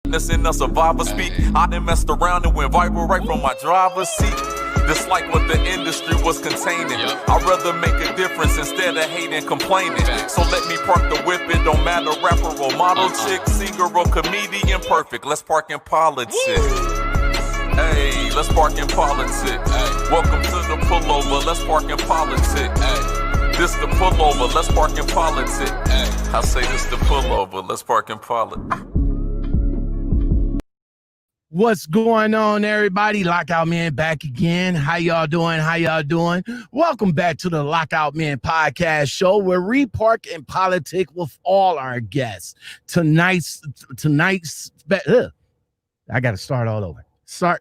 In a survivor speak, I done messed around and went viral right from my driver's seat. Just like what the industry was containing. I'd rather make a difference instead of hating, complaining. So let me park the whip, it don't matter, rapper or model chick, singer or comedian, perfect. Let's park in politics. Hey, let's park in politics. Welcome to the pullover, let's park in politics. This the pullover, let's park in politics. I say this the pullover, let's park in politics. What's going on, everybody? Lockoutmen back again. How y'all doing? Welcome back to the Lockoutmen podcast show, where we park and politic with all our guests. Tonight's I got to start all over.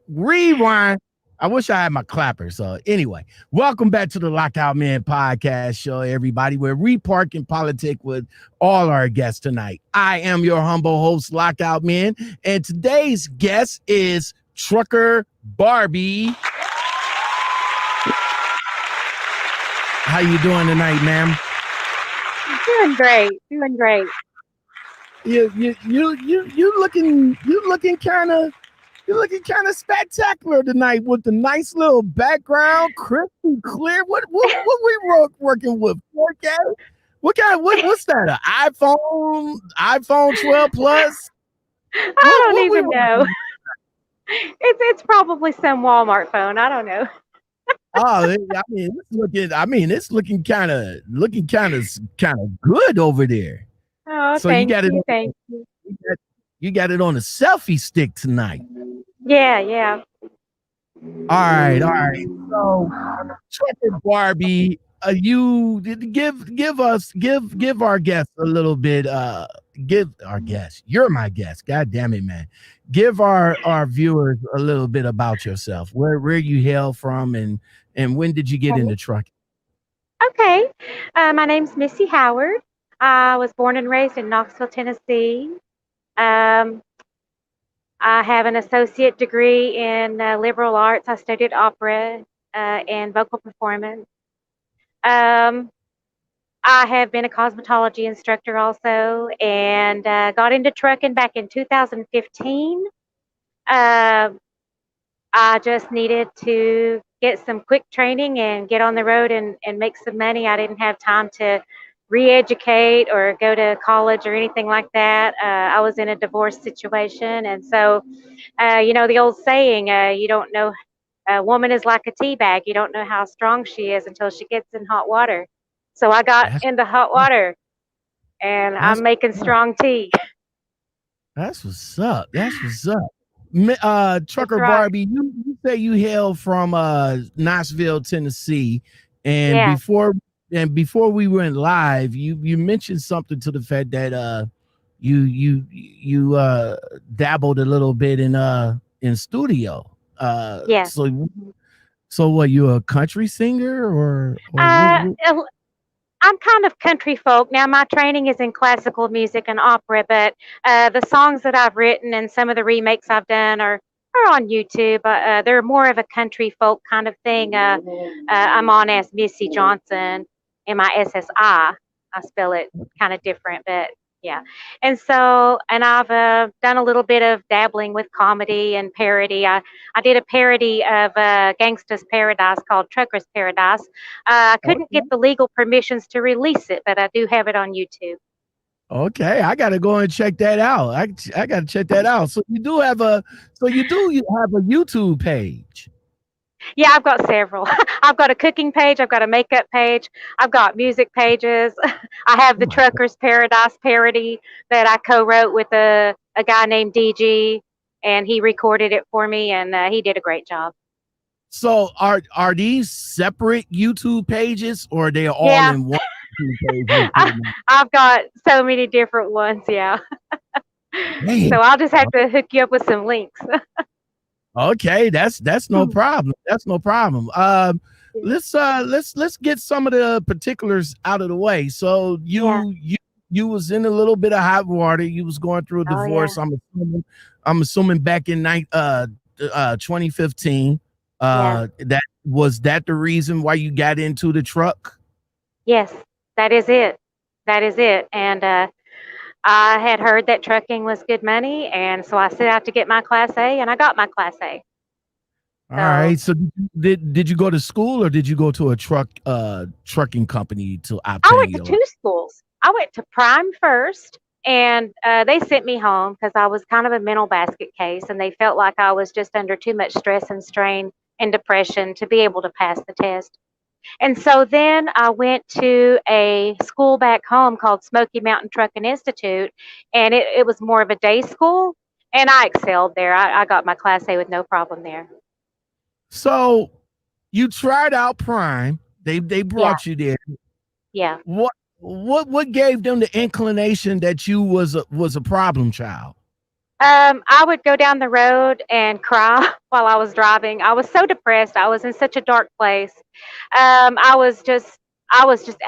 Rewind. I wish I had my clapper. So anyway, welcome back to the Lockoutmen podcast show, everybody, where we park and politic with all our guests tonight. I am your humble host, Lockoutmen, and today's guest is Trucker Barbie. How you doing tonight, ma'am? Doing great. You looking kind of spectacular tonight with the nice little background, crisp and clear. What we working with? 4K? What's that? An iPhone 12 Plus? I don't even know. It's probably some Walmart phone. I don't know. Oh, it's looking kind of good over there. Oh, so thank thank you. You got it on a selfie stick tonight. Yeah. All right. So, Trucker Barbie, you give our guests a little bit. Give our guests. You're my guest. God damn it, man. Give our viewers a little bit about yourself. Where you hail from, and when did you get into trucking? Okay. My name's Missi Howard. I was born and raised in Knoxville, Tennessee. I have an associate degree in liberal arts. I studied opera and vocal performance. I have been a cosmetology instructor also, and got into trucking back in 2015. I just needed to get some quick training and get on the road and make some money. I didn't have time to re-educate or go to college or anything like that. I was in a divorce situation, and so the old saying, you don't know, a woman is like a tea bag. You don't know how strong she is until she gets in hot water. So I got into hot water, and I'm making strong tea. That's what's up. Trucker right. Barbie, you say you hail from Knoxville, Tennessee, and before we went live, you mentioned something to the fact that you dabbled a little bit in studio. Yes. So what, you a country singer or I'm kind of country folk. Now, my training is in classical music and opera, but the songs that I've written and some of the remakes I've done are on YouTube. They're more of a country folk kind of thing. I'm on as Missi Johnson, MISSI. I spell it kind of different, but yeah. And I've done a little bit of dabbling with comedy and parody. I did a parody of Gangsta's Paradise called Trucker's Paradise. I couldn't get the legal permissions to release it, but I do have it on YouTube. Okay, I gotta go and check that out. I gotta check that out. So you have a YouTube page. Yeah, I've got several. I've got a cooking page. I've got a makeup page. I've got music pages. I have the Trucker's Paradise parody that I co-wrote with a guy named DG, and he recorded it for me, and he did a great job. So are these separate YouTube pages, or are they all in one YouTube page? I've got so many different ones, yeah. Man. So I'll just have to hook you up with some links. Okay, that's no problem. Let's get some of the particulars out of the way. So you was in a little bit of hot water. You was going through a divorce. Yeah. I'm assuming back in 2015. That was the reason why you got into the truck? Yes, that is it. And I had heard that trucking was good money, and so I set out to get my Class A, and I got my Class A. All So right. So did you go to school or did you go to a trucking company to I obtain went to your license? two schools. I went to Prime first, and they sent me home because I was kind of a mental basket case, and they felt like I was just under too much stress and strain and depression to be able to pass the test. And so then I went to a school back home called Smoky Mountain Trucking Institute, and it was more of a day school, and I excelled there. I got my Class A with no problem there. So you tried out Prime. They Yeah, brought you there. yeah. What gave them the inclination that you was a problem child? I would go down the road and cry while I was driving. I was so depressed. I was in such a dark place. I was just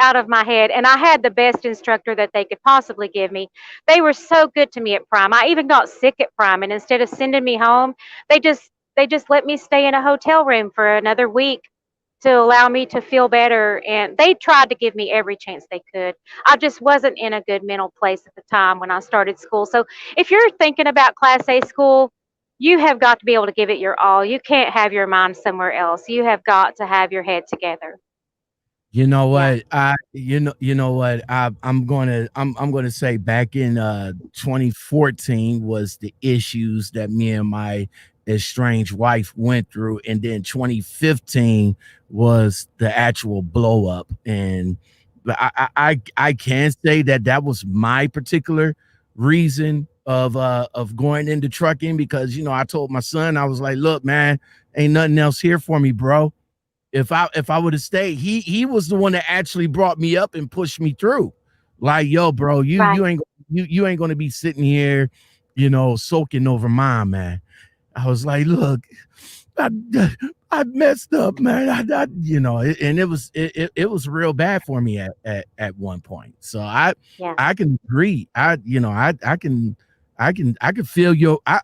out of my head, and I had the best instructor that they could possibly give me. They were so good to me at Prime. I even got sick at Prime, and instead of sending me home, they just they just let me stay in a hotel room for another week to allow me to feel better. And they tried to give me every chance they could. I just wasn't in a good mental place at the time when I started school. So if you're thinking about Class A school, you have got to be able to give it your all. You can't have your mind somewhere else. You have got to have your head together. You know Yeah. what? You know what? I'm gonna say back in 2014 was the issues that me and my estranged wife went through, and then 2015 was the actual blow up. And I can say that that was my particular reason of going into trucking, because I told my son, I was like, look, man, ain't nothing else here for me, bro. If I would have stayed, he was the one that actually brought me up and pushed me through. Like, yo, bro, Right. you ain't gonna be sitting here, soaking over mine, man. I was like, look, I, I messed up, man. And it was real bad for me at one point. So Yeah. I can agree. I can feel I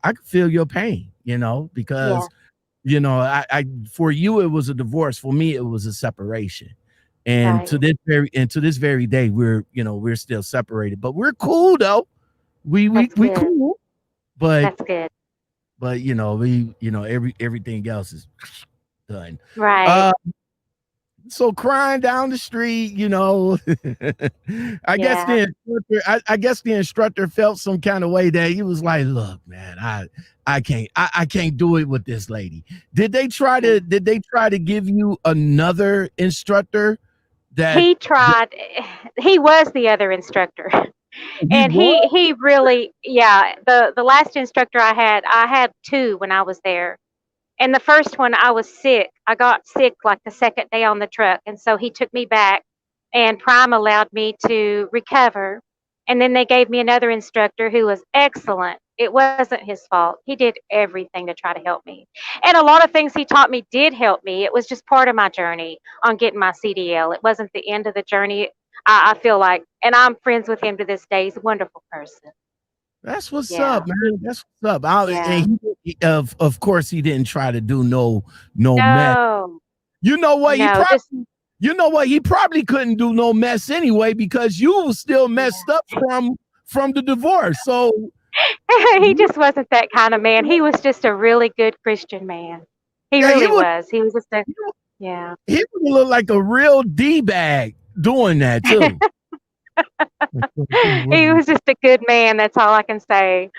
can feel your pain, Yeah. because I for you it was a divorce. For me, it was a separation. And Right. to this very day, we're still separated, but we're cool though. That's We good. cool, but That's good. everything else is done. Right. Uh, so crying down the street, I guess Yeah. I guess the instructor felt some kind of way that he was like, look, man, I can't do it with this lady. Did they try to give you another instructor that He tried. He was the other instructor. he And was? he really, yeah, the last instructor I had two when I was there. And the first one, I was sick. I got sick like the second day on the truck. And so he took me back, and Prime allowed me to recover. And then they gave me another instructor who was excellent. It wasn't his fault. He did everything to try to help me. And a lot of things he taught me did help me. It was just part of my journey on getting my CDL. It wasn't the end of the journey. I feel like, and I'm friends with him to this day. He's a wonderful person. That's what's Yeah. up, man. That's what's up. Yeah. Of course he didn't try to do no mess. No, You know what? no, just, He probably couldn't do no mess anyway, because you was still messed up from the divorce. So he just wasn't that kind of man. He was just a really good Christian man. He yeah, really was. He was just a, yeah. he would look like a real D-bag doing that too. He was just a good man. That's all I can say.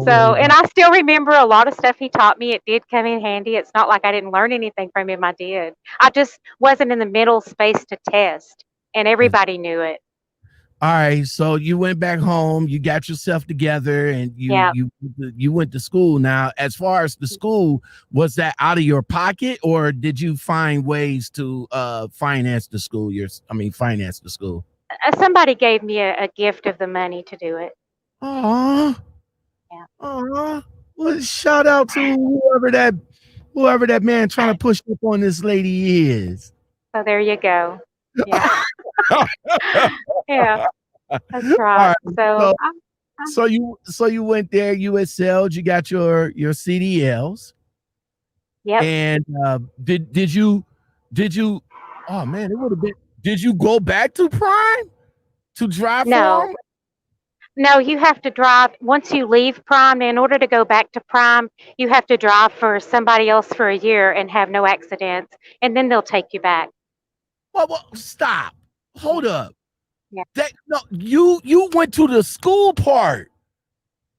So, and I still remember a lot of stuff he taught me. It did come in handy. It's not like I didn't learn anything from him. I did. I just wasn't in the middle space to test, and everybody knew it. All right, so you went back home, you got yourself together, and Yeah. you went to school. Now, as far as the school, was that out of your pocket, or did you find ways to finance the school? Finance the school. Somebody gave me a gift of the money to do it. Aw, Yeah. aw. Well, shout out to whoever that man trying to push up on this lady is. So there you go. Yeah. Yeah. That's All right. right, So, so you went there, you excelled, you got your CDLs, yep. and did you? Oh man, it would have been. Did you go back to Prime to drive for No, him? No, you have to drive once you leave Prime. In order to go back to Prime, you have to drive for somebody else for a year and have no accidents, and then they'll take you back. Well, stop. Hold up. Yeah. No, you went to the school part.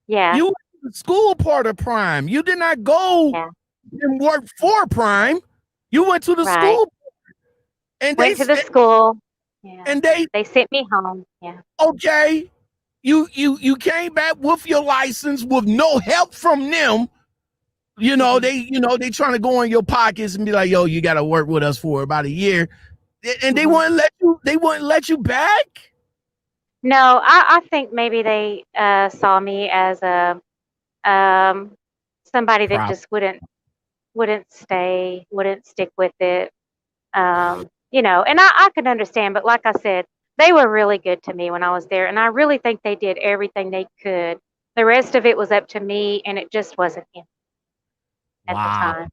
Yeah. You went to the school part of Prime. You did not go and work for Prime. You went to the school part. And went to the school. Yeah. And they sent me home. Yeah. Okay. You came back with your license with no help from them. They trying to go in your pockets and be like, yo, you gotta work with us for about a year. And they wouldn't let you back? No, I think maybe they saw me as a somebody that just wouldn't stick with it. And I could understand, but like I said, they were really good to me when I was there, and I really think they did everything they could. The rest of it was up to me, and it just wasn't in at the time.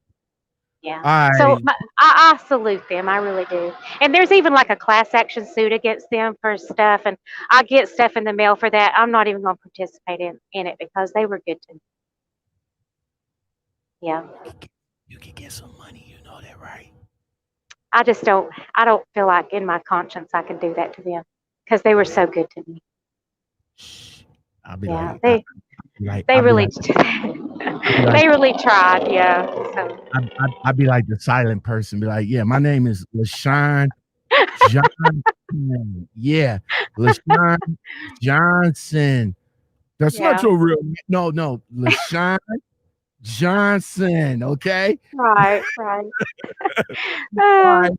Yeah. So I salute them. I really do. And there's even like a class action suit against them for stuff, and I get stuff in the mail for that. I'm not even going to participate in it because they were good to me. Yeah. You can get some money, you know that, right? I don't feel like in my conscience I can do that to them because they were so good to me. I'll be they really tried. Yeah. So I'd be like the silent person, be like, yeah, my name is LaShawn Johnson. Yeah, LaShawn Johnson. That's not your real name. No, LaShawn Johnson. Okay. Right. All right.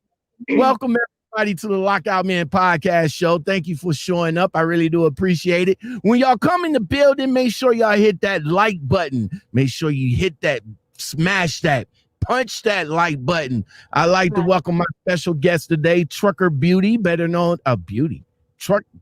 Welcome everybody to the Lockoutmen Podcast Show. Thank you for showing up. I really do appreciate it. When y'all come in the building, make sure y'all hit that like button. Make sure you hit that, smash that, punch that like button. I'd like to welcome my special guest today, Trucker Beauty, better known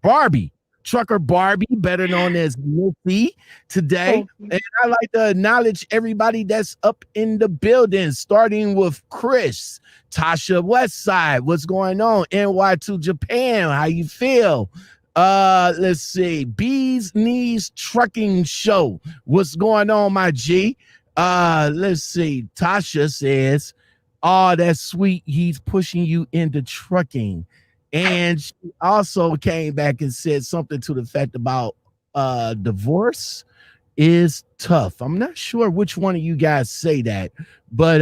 Barbie. Trucker Barbie, better known as Missi, today. And I'd like to acknowledge everybody that's up in the building, starting with Chris, Tasha Westside. What's going on? NY2 Japan, how you feel? Let's see. Bees Knees Trucking Show. What's going on, my G? Let's see. Tasha says, oh, that's sweet. He's pushing you into trucking. And she also came back and said something to the fact about divorce is tough. I'm not sure which one of you guys say that, but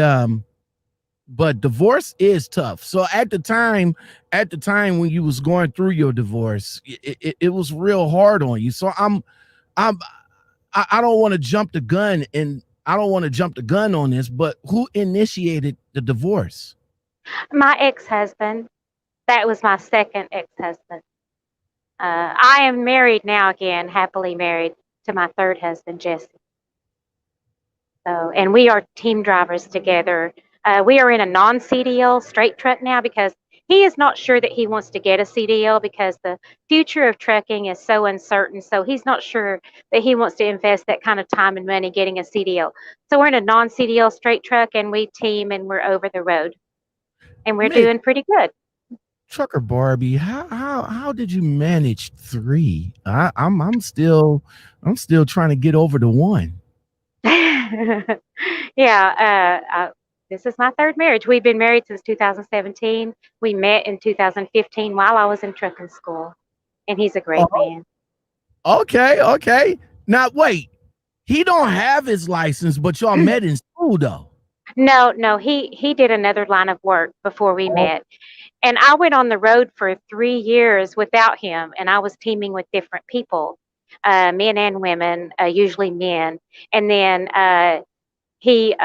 divorce is tough. So at the time when you was going through your divorce, it was real hard on you. So I don't want to jump the gun, and I don't want to jump the gun on this, but who initiated the divorce? My ex-husband. That was my second ex-husband. I am married now again, happily married to my third husband, Jesse. So, and we are team drivers together. We are in a non-CDL straight truck now because he is not sure that he wants to get a CDL because the future of trucking is so uncertain. So he's not sure that he wants to invest that kind of time and money getting a CDL. So we're in a non-CDL straight truck, and we team, and we're over the road, and we're doing pretty good. Trucker Barbie, how did you manage 3? I'm still trying to get over the 1. Yeah, this is my third marriage. We've been married since 2017. We met in 2015 while I was in trucking school, and he's a great man. Okay. Now wait, he don't have his license, but y'all met in school though. No, he did another line of work before we met. And I went on the road for 3 years without him, and I was teaming with different people, men and women, usually men. And then he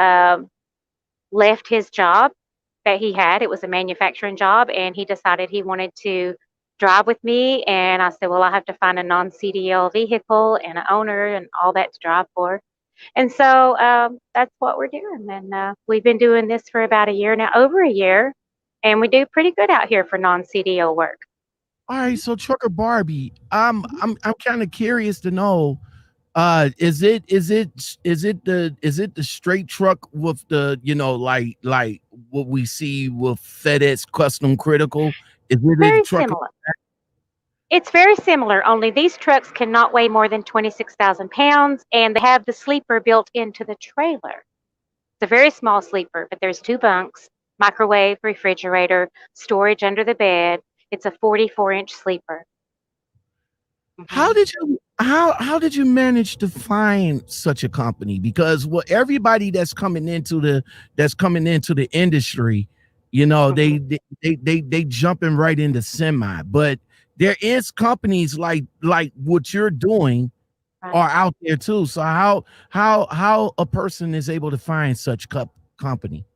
left his job that he had. It was a manufacturing job, and he decided he wanted to drive with me. And I said, well, I have to find a non-CDL vehicle and an owner and all that to drive for. And so that's what we're doing. And we've been doing this for about a year now, over a year. And we do pretty good out here for non-CDL work. All right, so Trucker Barbie, I'm kind of curious to know, is it the straight truck with the, like what we see with FedEx Custom Critical? Is it very similar? It's very similar, only these trucks cannot weigh more than 26,000 pounds, and they have the sleeper built into the trailer. It's a very small sleeper, but there's two bunks, microwave, refrigerator, storage under the bed. It's a 44-inch sleeper. How Mhm. did you how did you manage to find such a company? Because everybody that's coming into the industry, you know, Mhm. they jumping right into semi, but there is companies like what you're doing Right. are out there too. So how a person is able to find such company?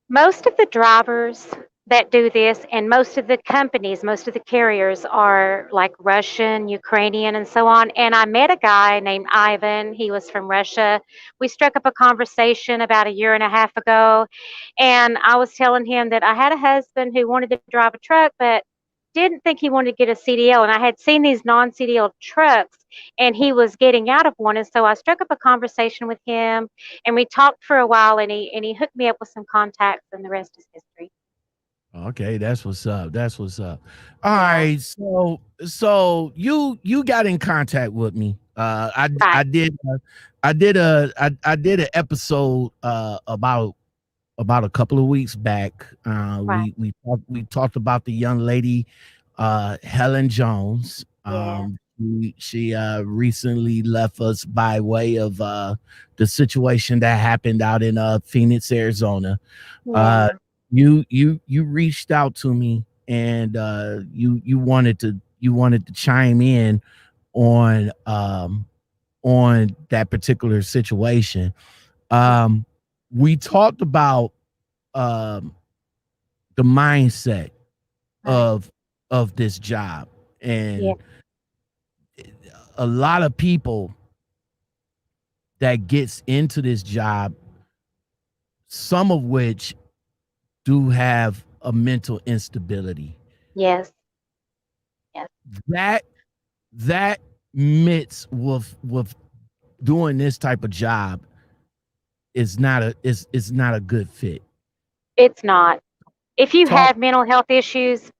Most of the drivers that do this and most of the companies, most of the carriers are like Russian, Ukrainian, and so on. And I met a guy named Ivan. He was from Russia. We struck up a conversation about a year and a half ago. And I was telling him that I had a husband who wanted to drive a truck, but didn't think he wanted to get a CDL. And I had seen these non CDL trucks and he was getting out of one. And so I struck up a conversation with him and we talked for a while and he hooked me up with some contacts and the rest is history. Okay, that's what's up. That's what's up. All Yeah. right, so you got in contact with me. I Right. did I did an episode about a couple of weeks back. Right. We talked about the young lady, Helen Jones. Yeah. She recently left us by way of the situation that happened out in Phoenix, Arizona. Uh, Yeah. you reached out to me and you wanted to chime in on that particular situation. Yeah. We talked about um the mindset Right. of this job, Yeah. and a lot of people that gets into this job, some of which do have a mental instability, Yes. Yes. that that mix with doing this type of job is not a good fit. It's not. If you Talk. have mental health issues,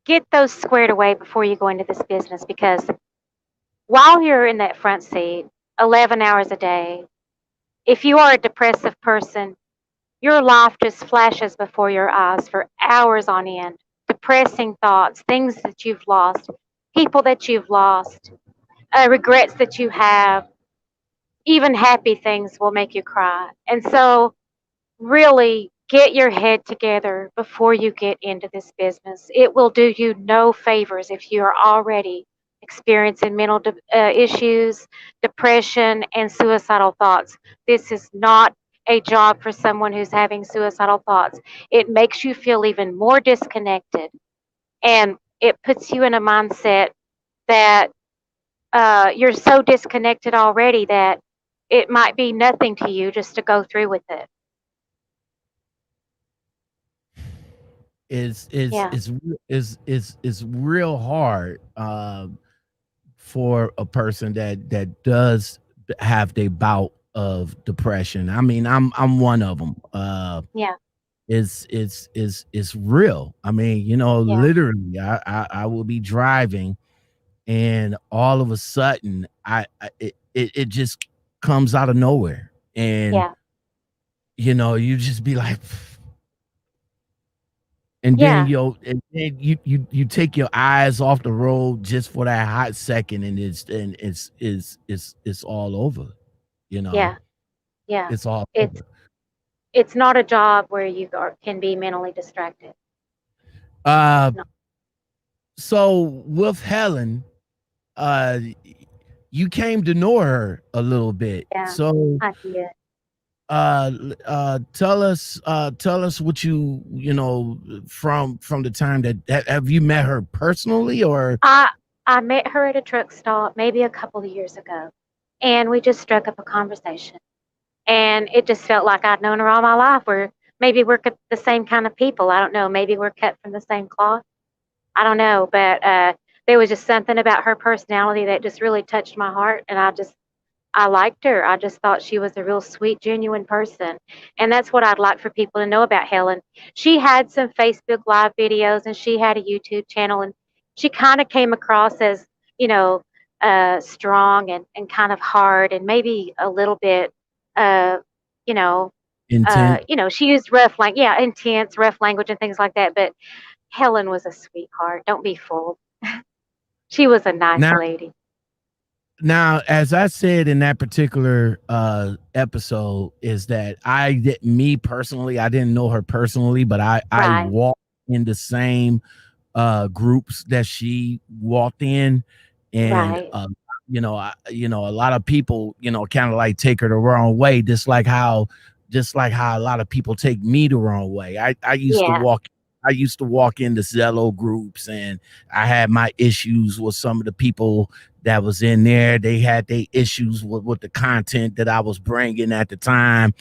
get those squared away before you go into this business because while you're in that front seat 11 hours a day, if you are a depressive person, your life just flashes before your eyes for hours on end. Depressing thoughts, things that you've lost, people that you've lost, regrets that you have, even happy things will make you cry. And so, really get your head together before you get into this business. It will do you no favors if you are already experiencing mental issues, depression, and suicidal thoughts. This is not a job for someone who's having suicidal thoughts. It makes you feel even more disconnected and it puts you in a mindset that you're so disconnected already that it might be nothing to you just to go through with it. is is Yeah. is is real hard for a person that does have their bout of depression. I mean, I'm one of them. Yeah. Is real. I mean, you know, Yeah. literally, I will be driving, and all of a sudden, it just comes out of nowhere, and Yeah. you know, you just be like, and then Yeah. you take your eyes off the road just for that hot second, and it's all over. You know, Yeah. Yeah. it's all It's over. it's not a job where can be mentally distracted. Uh, No. so with Helen, uh, you came to know her a little bit. Yeah. So I did. tell us what you know from the time that have you met her personally or I met her at a truck stop maybe a couple of years ago, and we just struck up a conversation. And it just felt like I'd known her all my life. We're the same kind of people. I don't know. Maybe we're cut from the same cloth. I don't know, but there was just something about her personality that just really touched my heart, and I liked her. I just thought she was a real sweet, genuine person. And that's what I'd like for people to know about Helen. She had some Facebook Live videos and she had a YouTube channel and she kind of came across as, you know, strong and kind of hard and maybe a little bit, uh, you know, Intent. she used rough language, yeah, intense, rough language and things like that. But Helen was a sweetheart. Don't be fooled. She was a nice Now, lady. now, as I said in that particular episode, is that me personally, I didn't know her personally, but I Right, walked in the same groups that she walked in, and right. a lot of people, kind of like take her the wrong way, just like how a lot of people take me the wrong way. Yeah, I used to walk into Zello groups, and I had my issues with some of the people that was in there. They had their issues with the content that I was bringing at the time.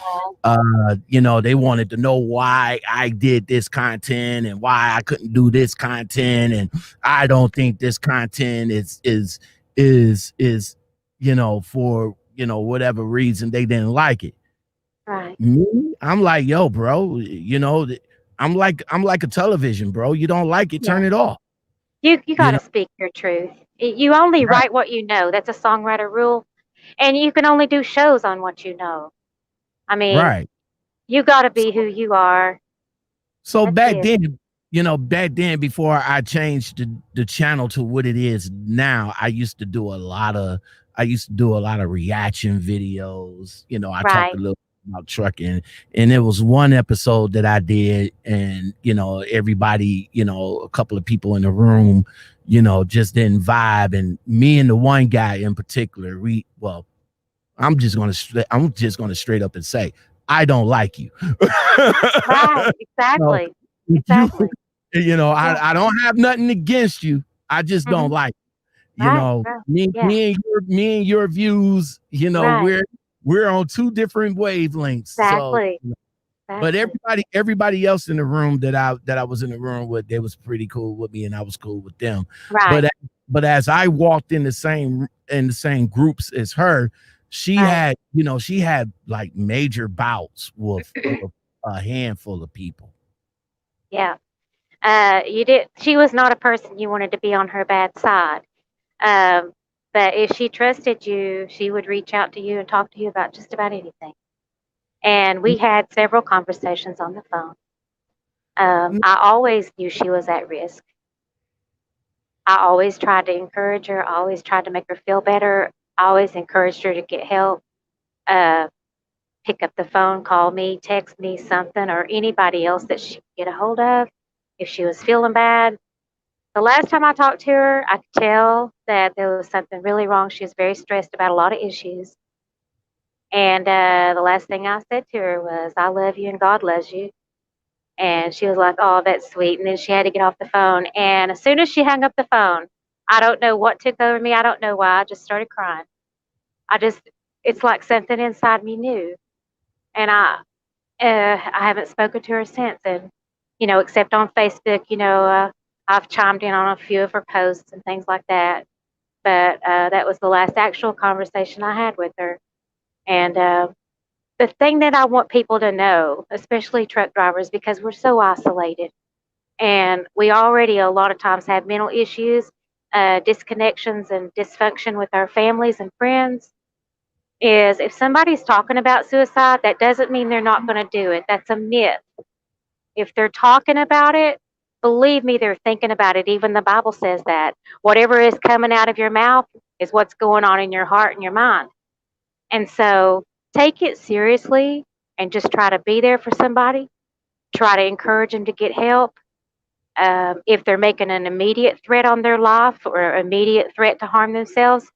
They wanted to know why I did this content and why I couldn't do this content, and I don't think this content is for whatever reason they didn't like it. right. Me, I'm like, yo, bro, I'm like a television, bro. You don't like it, Yeah. turn it off. You got You to know, speak your truth. You only right, write what you know. That's a songwriter rule. And you can only do shows on what you know. I mean, right. you got to be who you are. So That's back it. then, before I changed the channel to what it is now, I used to do a lot of reaction videos. I talked a Right. little about trucking, and there was one episode that I did, and everybody, a couple of people in the room, just didn't vibe, and me and the one guy in particular, I'm just gonna straight up and say, I don't like you. Right. So Exactly. if you, Exactly. Yeah. I don't have nothing against you. I just don't Hmm. like, Right. Right. Yeah. me and your views, Right. we're on two different wavelengths. So, Exactly. but Exactly. everybody else in the room that I was in the room with, they was pretty cool with me, and I was cool with them. Right. But but as I walked in the same groups as her, Right. she had like major bouts with a handful of people. Yeah. You did. She was not a person you wanted to be on her bad side. Um, but if she trusted you, she would reach out to you and talk to you about just about anything. And we had several conversations on the phone. I always knew she was at risk. I always tried to encourage her. I always tried to make her feel better. I always encouraged her to get help. Uh, Pick up the phone, call me, text me something, or anybody else that she could get a hold of if she was feeling bad. The last time I talked to her, I could tell that there was something really wrong. She was very stressed about a lot of issues. And the last thing I said to her was, I love you and God loves you. And she was like, oh, that's sweet. And then she had to get off the phone. And as soon as she hung up the phone, I don't know what took over me. I don't know why. I just started crying. It's like something inside me knew. And I haven't spoken to her since. And, except on Facebook, I've chimed in on a few of her posts and things like that. But that was the last actual conversation I had with her. And the thing that I want people to know, especially truck drivers, because we're so isolated and we already a lot of times have mental issues, disconnections, and dysfunction with our families and friends, is if somebody's talking about suicide, that doesn't mean they're not going to do it. That's a myth. If they're talking about it, believe me, they're thinking about it. Even the Bible says that. Whatever is coming out of your mouth is what's going on in your heart and your mind. And so take it seriously and just try to be there for somebody. Try to encourage them to get help. If they're making an immediate threat on their life or immediate threat to harm themselves,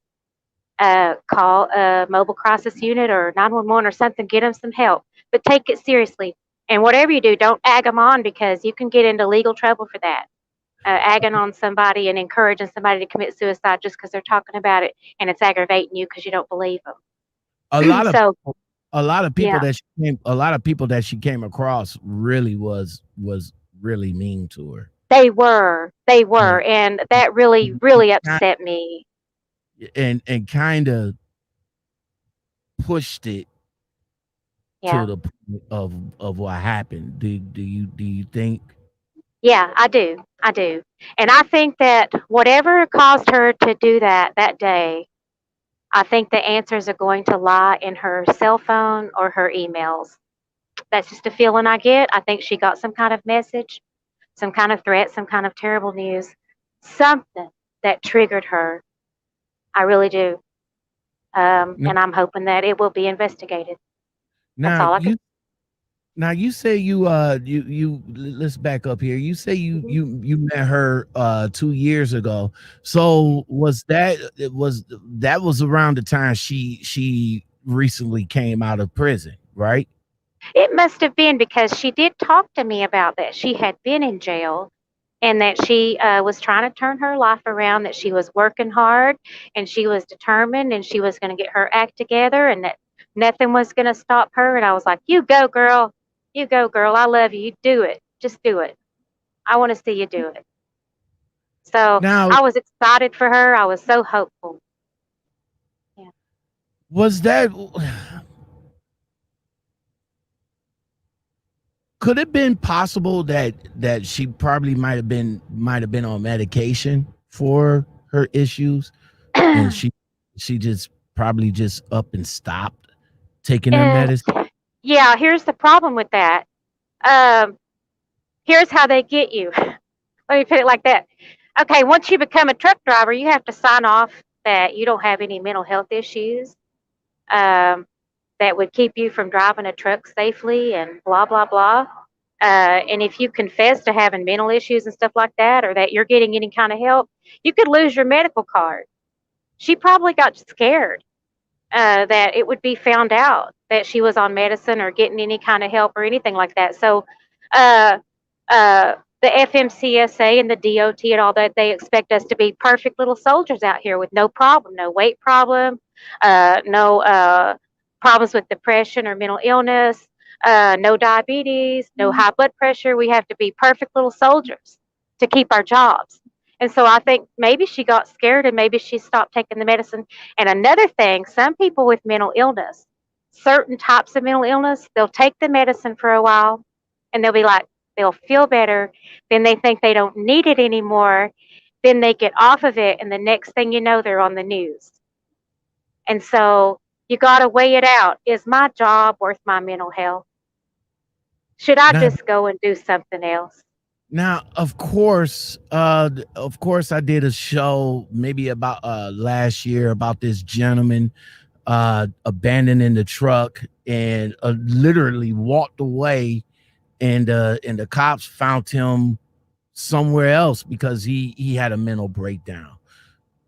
call a mobile crisis unit or 911 or something, get them some help. But take it seriously. And whatever you do, don't egg them on because you can get into legal trouble for that. Agging on somebody and encouraging somebody to commit suicide just because they're talking about it and it's aggravating you because you don't believe A them. lot of So, a lot of people yeah, that she came across really was really mean to her. they And were. And that really, really upset me. and kind of pushed it to Yeah. the point of what happened. Do you think? Yeah, I do. I do. And I think that whatever caused her to do that day, I think the answers are going to lie in her cell phone or her emails. That's just a feeling I get. I think she got some kind of message, some kind of threat, some kind of terrible news, something that triggered her. I really do. Now, And I'm hoping that it will be investigated. That's now all I can. you now you say let's back up here. You say Mhm. you met her 2 years ago. So that was around the time she recently came out of prison, right? It must have been because she did talk to me about that. She had been in jail and that she was trying to turn her life around, that she was working hard and she was determined and she was going to get her act together and that nothing was going to stop her. And I was like, you go, girl. You go, girl. I love you. You do it. Just do it. I want to see you do it. So Now, I was excited for her. I was so hopeful. Yeah. was that could it been possible that she probably might have been on medication for her issues and she just probably just up and stopped taking her Uh, medicine? yeah, here's the problem with that. Um, Here's how they get you. Let me put it like that. Okay, once you become a truck driver, you have to sign off that you don't have any mental health issues um, that would keep you from driving a truck safely and blah, blah, blah. And if you confess to having mental issues and stuff like that, or that you're getting any kind of help, you could lose your medical card. She probably got scared that it would be found out that she was on medicine or getting any kind of help or anything like that. So, uh, the FMCSA and the DOT and all that, they expect us to be perfect little soldiers out here with no problem, no weight problem, no problems with depression or mental illness, no diabetes, no high blood pressure. We have to be perfect little soldiers to keep our jobs. And so I think maybe she got scared and maybe she stopped taking the medicine. And another thing, some people with mental illness, certain types of mental illness, they'll take the medicine for a while and they'll be like, they'll feel better. Then they think they don't need it anymore. Then they get off of it. And the next thing you know, they're on the news. And so you got to weigh it out. Is my job worth my mental health? Should I Now, just go and do something else? of course I did a show maybe about last year about this gentleman abandoning the truck and literally walked away and the cops found him somewhere else because he had a mental breakdown.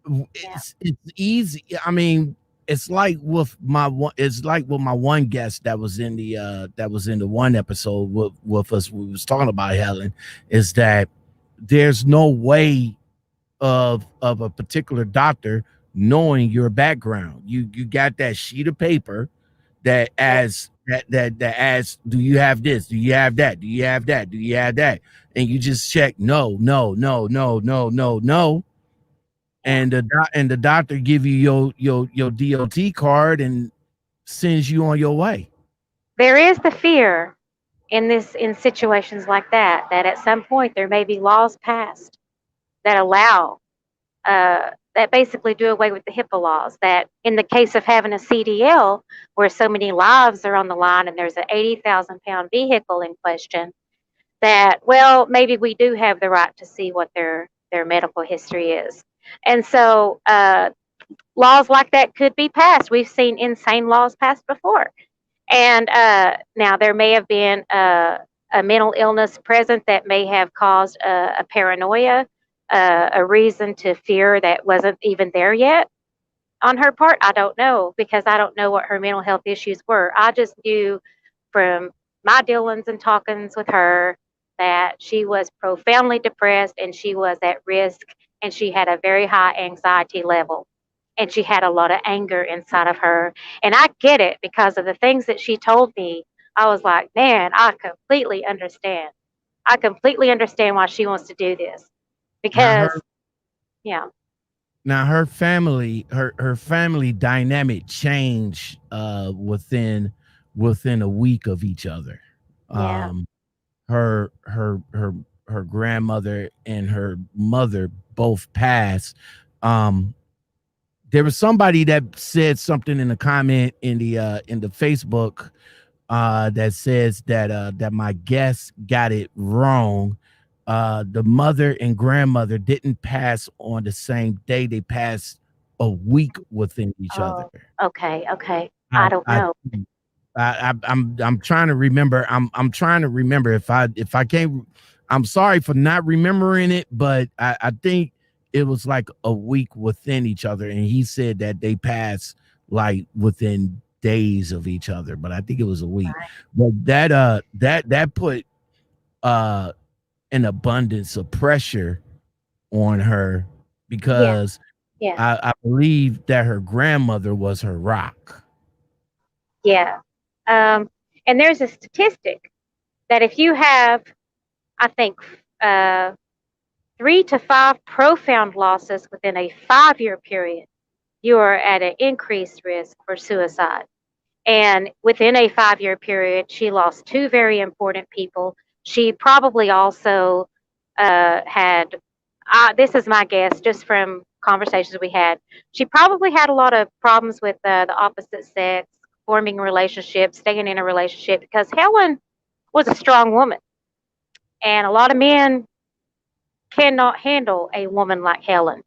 Yeah. It's easy. I mean, it's like with my one guest that was in the one episode with us. We was talking about Helen. Is that there's no way of a particular doctor knowing your background. You got that sheet of paper that Yeah. as that asks, do you have this? Do you have that? Do you have that? Do you have that? And you just check no, no, no, no, no, no, no, Yeah. and the doctor give you your DOT card and sends you on your way. There is the fear in situations like that, that at some point there may be laws passed that allow that basically do away with the HIPAA laws. That in the case of having a CDL, where so many lives are on the line and there's an 80,000 pound vehicle in question, that well maybe we do have the right to see what their medical history is. And so laws like that could be passed. We've seen insane laws passed before. And now there may have been a mental illness present that may have caused a paranoia, a reason to fear that wasn't even there yet on her part. I don't know because I don't know what her mental health issues were. I just knew from my dealings and talkings with her that she was profoundly depressed and she was at risk and she had a very high anxiety level and she had a lot of anger inside of her. And I get it because of the things that she told me. I was like, man, I completely understand. I completely understand why she wants to do this Now because, her yeah, her family dynamic changed within a week of each other. yeah, Um her her grandmother and her mother both passed. Um, there was somebody that said something in the comment in the Facebook that says that my guest got it wrong. The mother and grandmother didn't pass on the same day; they passed a week within each other. Oh, okay, okay. I, I don't I know. I'm trying to remember. I'm trying to remember if I can't. I'm sorry for not remembering it, but I think it was like a week within each other, and he said that they passed like within days of each other, but I think it was a week. Right. But that put uh an abundance of pressure on her Yeah, because yeah, I believe that her grandmother was her rock. yeah. Um, and there's a statistic that if you have, I think, uh, 3 to 5 profound losses within a 5-year period, you are at an increased risk for suicide. And within a 5-year period, she lost two very important people. She probably also had, this is my guess, just from conversations we had, she probably had a lot of problems with the opposite sex, forming relationships, staying in a relationship, because Helen was a strong woman. And a lot of men cannot handle a woman like Helen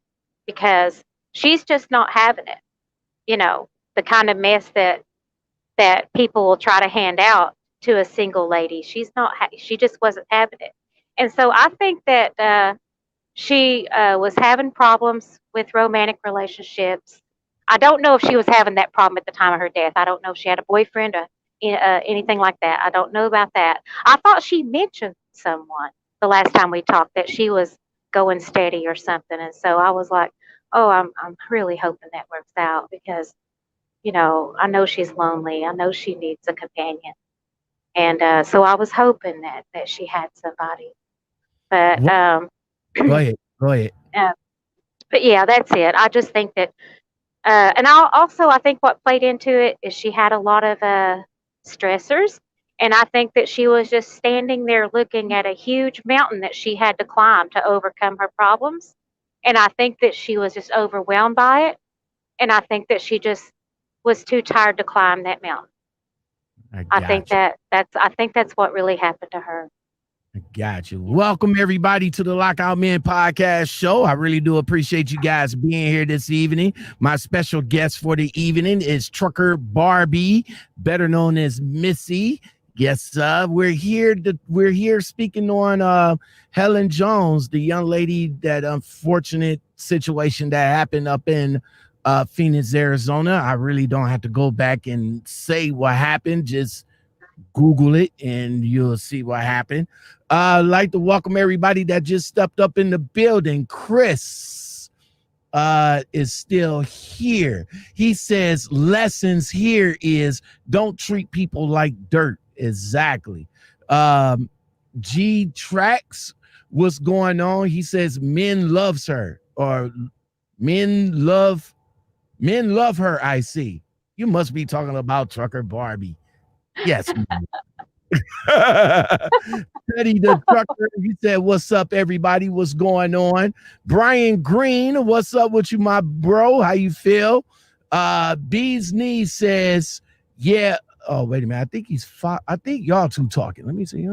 because she's just not having it. You know, the kind of mess that people will try to hand out to a single lady. She's not. She just wasn't having it. And so I think that she was having problems with romantic relationships. I don't know if she was having that problem at the time of her death. I don't know if she had a boyfriend or anything like that. I don't know about that. I thought she mentioned someone the last time we talked that she was going steady or something, and so I was like, "Oh, I'm really hoping that works out because I know she's lonely. I know she needs a companion." And so I was hoping that she had somebody. But What? Go ahead. Go ahead. uh, but yeah, that's it. I just think that, and I think what played into it is she had a lot of stressors, and I think that she was just standing there looking at a huge mountain that she had to climb to overcome her problems, and I think that she was just overwhelmed by it, and I think that she just was too tired to climb that mountain. I I think got you. that's what really happened to her. I got you. Welcome everybody to the Lockout Men podcast show. I really do appreciate you guys being here this evening. My special guest for the evening is Trucker Barbie, better known as Missi. Yes, we're here speaking on Helen Jones, the young lady, that unfortunate situation that happened up in Phoenix, Arizona. I really don't have to go back and say what happened. Just Google it and you'll see what happened. I'd like to welcome everybody that just stepped up in the building. Chris is still here. He says lessons here is don't treat people like dirt. Exactly. G Tracks, what's going on? He says men loves her, or men love her. I see. You must be talking about Trucker Barbie. Yes. Teddy the trucker, he said, "What's up, everybody? What's going on?" Brian Green, what's up with you, my bro? How you feel? Bees Knee says, "Yeah." Oh, wait a minute. I think I think y'all two talking. Let me see.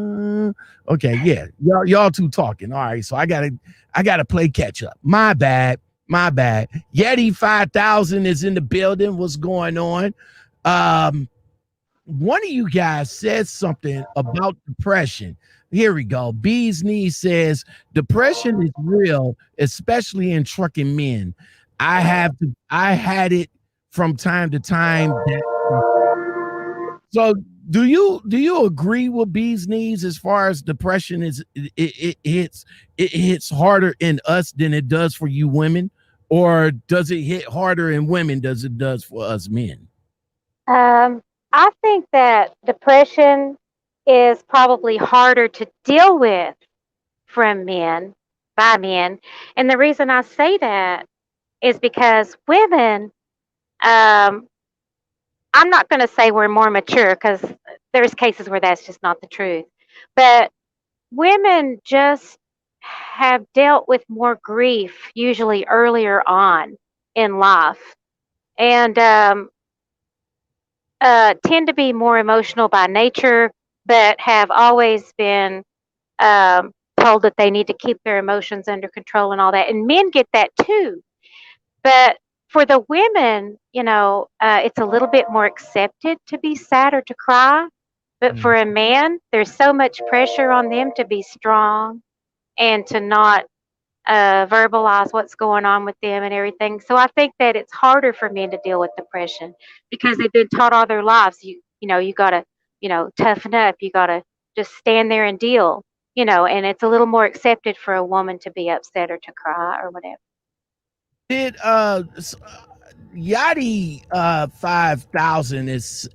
Okay, yeah, y'all two talking. All right, so I gotta play catch up. My bad. My bad. Yeti 5000 is in the building. What's going on? One of you guys said something about depression. Here we go. Bees Knee says depression is real, especially in trucking men. I had it from time to time. So do you agree with Bees Knees as far as depression is it hits harder in us than it does for you women? Or does it hit harder in women than it does for us men? Um, I think that depression is probably harder to deal with from men by men, and the reason I say that is because women, um, I'm not going to say we're more mature because there's cases where that's just not the truth, but women just have dealt with more grief usually earlier on in life, and tend to be more emotional by nature, but have always been told that they need to keep their emotions under control and all that. And men get that too. But for the women, it's a little bit more accepted to be sad or to cry. But for Mm. a man, there's so much pressure on them to be strong and to not verbalize what's going on with them and everything. So I think that it's harder for men to deal with depression because they've been taught all their lives, you gotta, toughen up. You gotta just stand there and deal, and it's a little more accepted for a woman to be upset or to cry or whatever. Did Yachty 5,000 is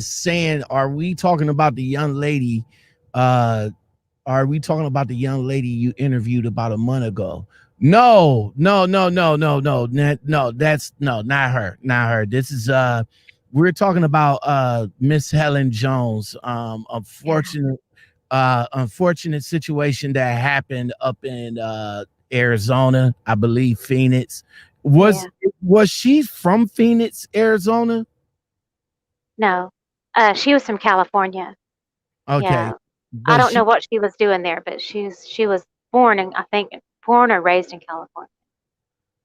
saying, are we talking about the young lady? Uh, are we talking about the young lady you interviewed about a month ago? No, no, no, no, no, no, no. That's no, not her, not her. This is we're talking about Miss Helen Jones. Yeah. Unfortunate situation that happened up in Arizona, I believe Phoenix. Was Yeah. was she from Phoenix, Arizona? No. She was from California. Okay, Yeah. I but don't she know what she was doing there, but she was born in, I think, born or raised in California.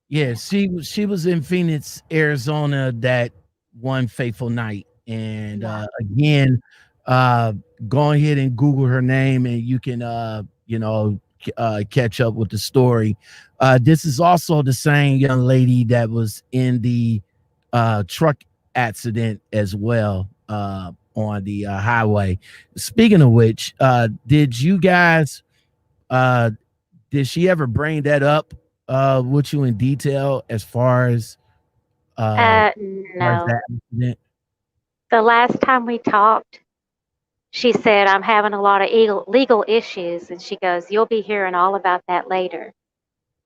yeah, Yeah. she was in Phoenix, Arizona that one fateful night. And Yeah. again, uh go ahead and Google her name and you can catch up with the story. This is also the same young lady that was in the truck accident as well, on the highway. Speaking of which, did you guys uh did she ever bring that up with you in detail uh far as No. that incident? The last time we talked, she said, I'm having a lot of legal issues. And she goes, you'll be hearing all about that later.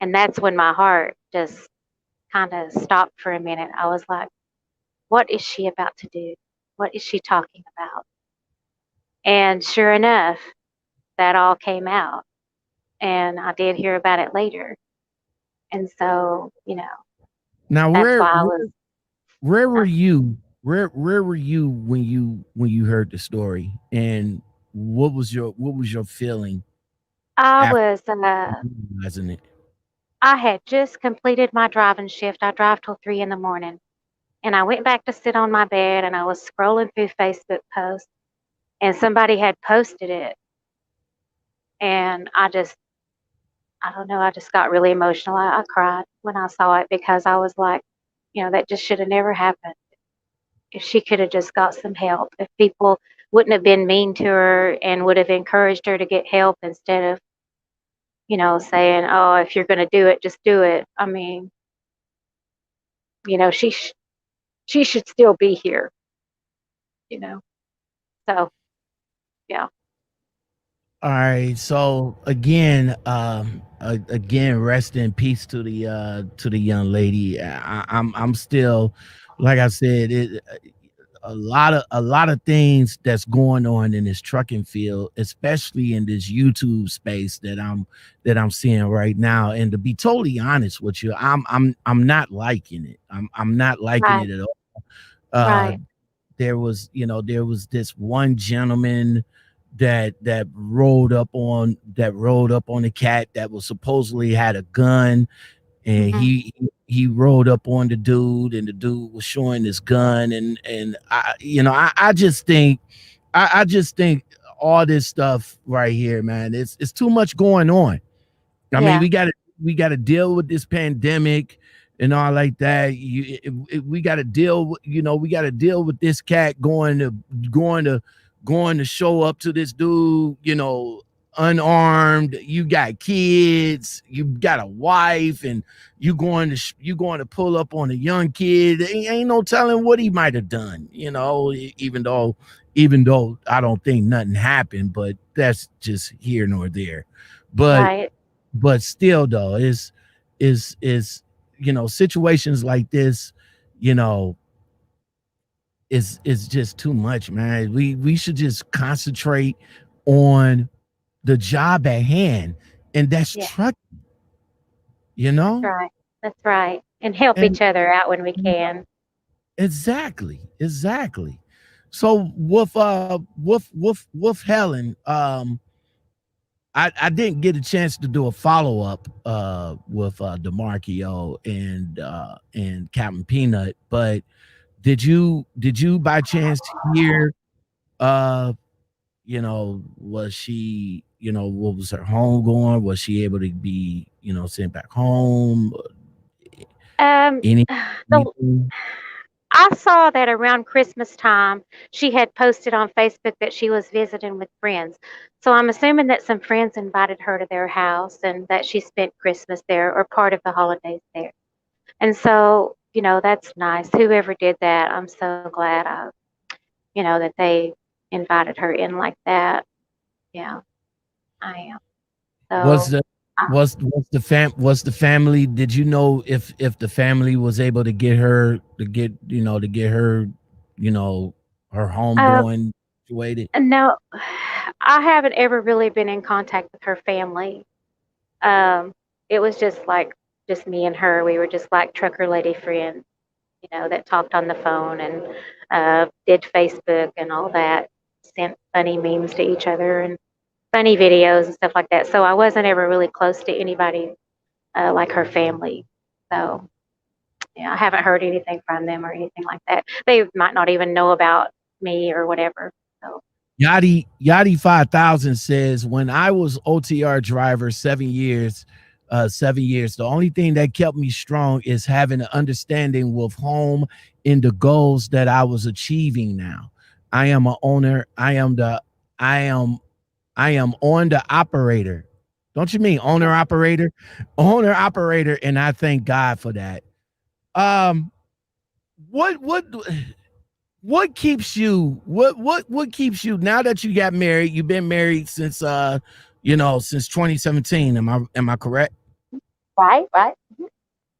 And that's when my heart just kind of stopped for a minute. I was like, what is she about to do? What is she talking about? And sure enough, that all came out. And I did hear about it later. And so, Now that's why I was, where were uh, you where were you when you heard the story, and what was your feeling I after was, realizing it? I had just completed my driving shift. I drive till 3 in the morning. And I went back to sit on my bed and I was scrolling through Facebook posts and somebody had posted it. And I don't know, I just got really emotional. I cried when I saw it because I was like, that just should have never happened. If she could have just got some help, if people wouldn't have been mean to her and would have encouraged her to get help instead of, saying, oh, if you're going to do it, just do it. I mean, you know, she, sh- she should still be here, you know? So, yeah. All right, so again, rest in peace to the young lady. I'm still, like I said, a lot of things that's going on in this trucking field, especially in this YouTube space that I'm seeing right now. And to be totally honest with you, I'm not liking it. I'm not liking Right. it at all. Uh, Right. there was this one gentleman that rode up on the cat that was supposedly had a gun, and Hmm. he rode up on the dude, and the dude was showing his gun, and I just think all this stuff right here, man, it's too much going on. I mean, Yeah. we got to deal with this pandemic and all like that. We got to deal with, we got to deal with this cat going to going to show up to this dude, unarmed. You got kids, you got a wife, and you going to pull up on a young kid. Ain't no telling what he might have done, even though I don't think nothing happened, but that's just here nor there. But Right. still though, is situations like this, you know is just too much, man. We should just concentrate on the job at hand, and that's Yeah, truck, that's right. That's right. And help and each other out when we can. exactly, exactly. So with Helen, I didn't get a chance to do a follow up with DeMarcio and Captain Peanut, but did you by chance hear uh was she, what was her home going? Was she able to be, sent back home? Um, Any the anything? I saw that around Christmas time, she had posted on Facebook that she was visiting with friends. So I'm assuming that some friends invited her to their house and that she spent Christmas there or part of the holidays there. And so, that's nice. Whoever did that, I'm so glad that they invited her in like that. Yeah, I am. Was So, the uh, was the family, did you know if the family was able to get her you know her home uh, going situated? no, I haven't ever really been in contact with her family. Um, it was just me and her. We were just like trucker lady friends, that talked on the phone and did Facebook and all that, sent funny memes to each other and funny videos and stuff like that. So I wasn't ever really close to anybody like her family. So yeah, I haven't heard anything from them or anything like that. They might not even know about me or whatever. So Yachty 5000 says, when I was OTR driver 7 years, 7 years, the only thing that kept me strong is having an understanding with home in the goals that I was achieving now. I am a owner. I am I am on the operator. Don't you mean owner yeah. operator? Owner operator, and I thank God for that. Um, what what what keeps you, now that you got married? You've been married since since 2017. Am I correct? Right, right.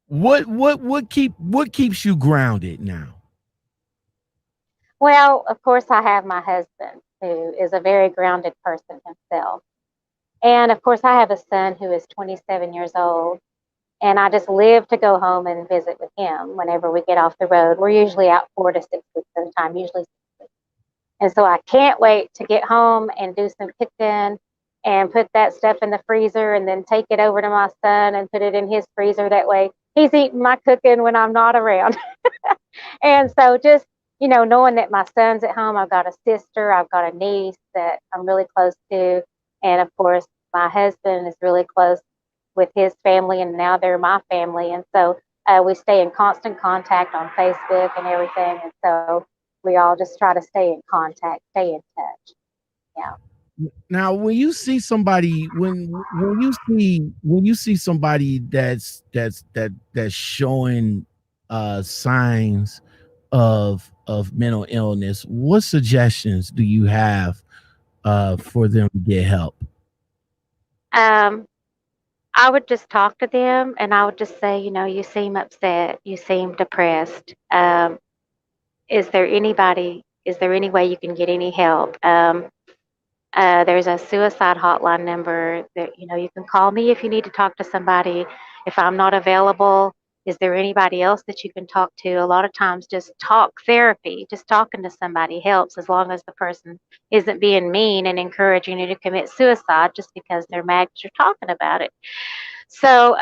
What keeps you grounded now? Well, of course, I have my husband who is a very grounded person himself. And of course, I have a son who is 27 years old. And I just live to go home and visit with him whenever we get off the road. We're usually out 4 to 6 weeks at a time, usually 6 weeks. And so I can't wait to get home and do some cooking and put that stuff in the freezer and then take it over to my son and put it in his freezer. That way he's eating my cooking when I'm not around. And so just, knowing that my son's at home, I've got a sister, I've got a niece that I'm really close to. And of course, my husband is really close with his family, and now they're my family. And so we stay in constant contact on Facebook and everything. And so we all just try to stay in contact, stay in touch. Yeah. Now, when you see somebody, when you see somebody that's showing signs of mental illness, what suggestions do you have for them to get help? Um, I would just talk to them and I would just say, you seem upset, you seem depressed. Is there any way you can get any help? There's a suicide hotline number that, you can call me if you need to talk to somebody. If I'm not available, is there anybody else that you can talk to? A lot of times, just talk therapy, just talking to somebody helps as long as the person isn't being mean and encouraging you to commit suicide just because they're mad because you're talking about it. So,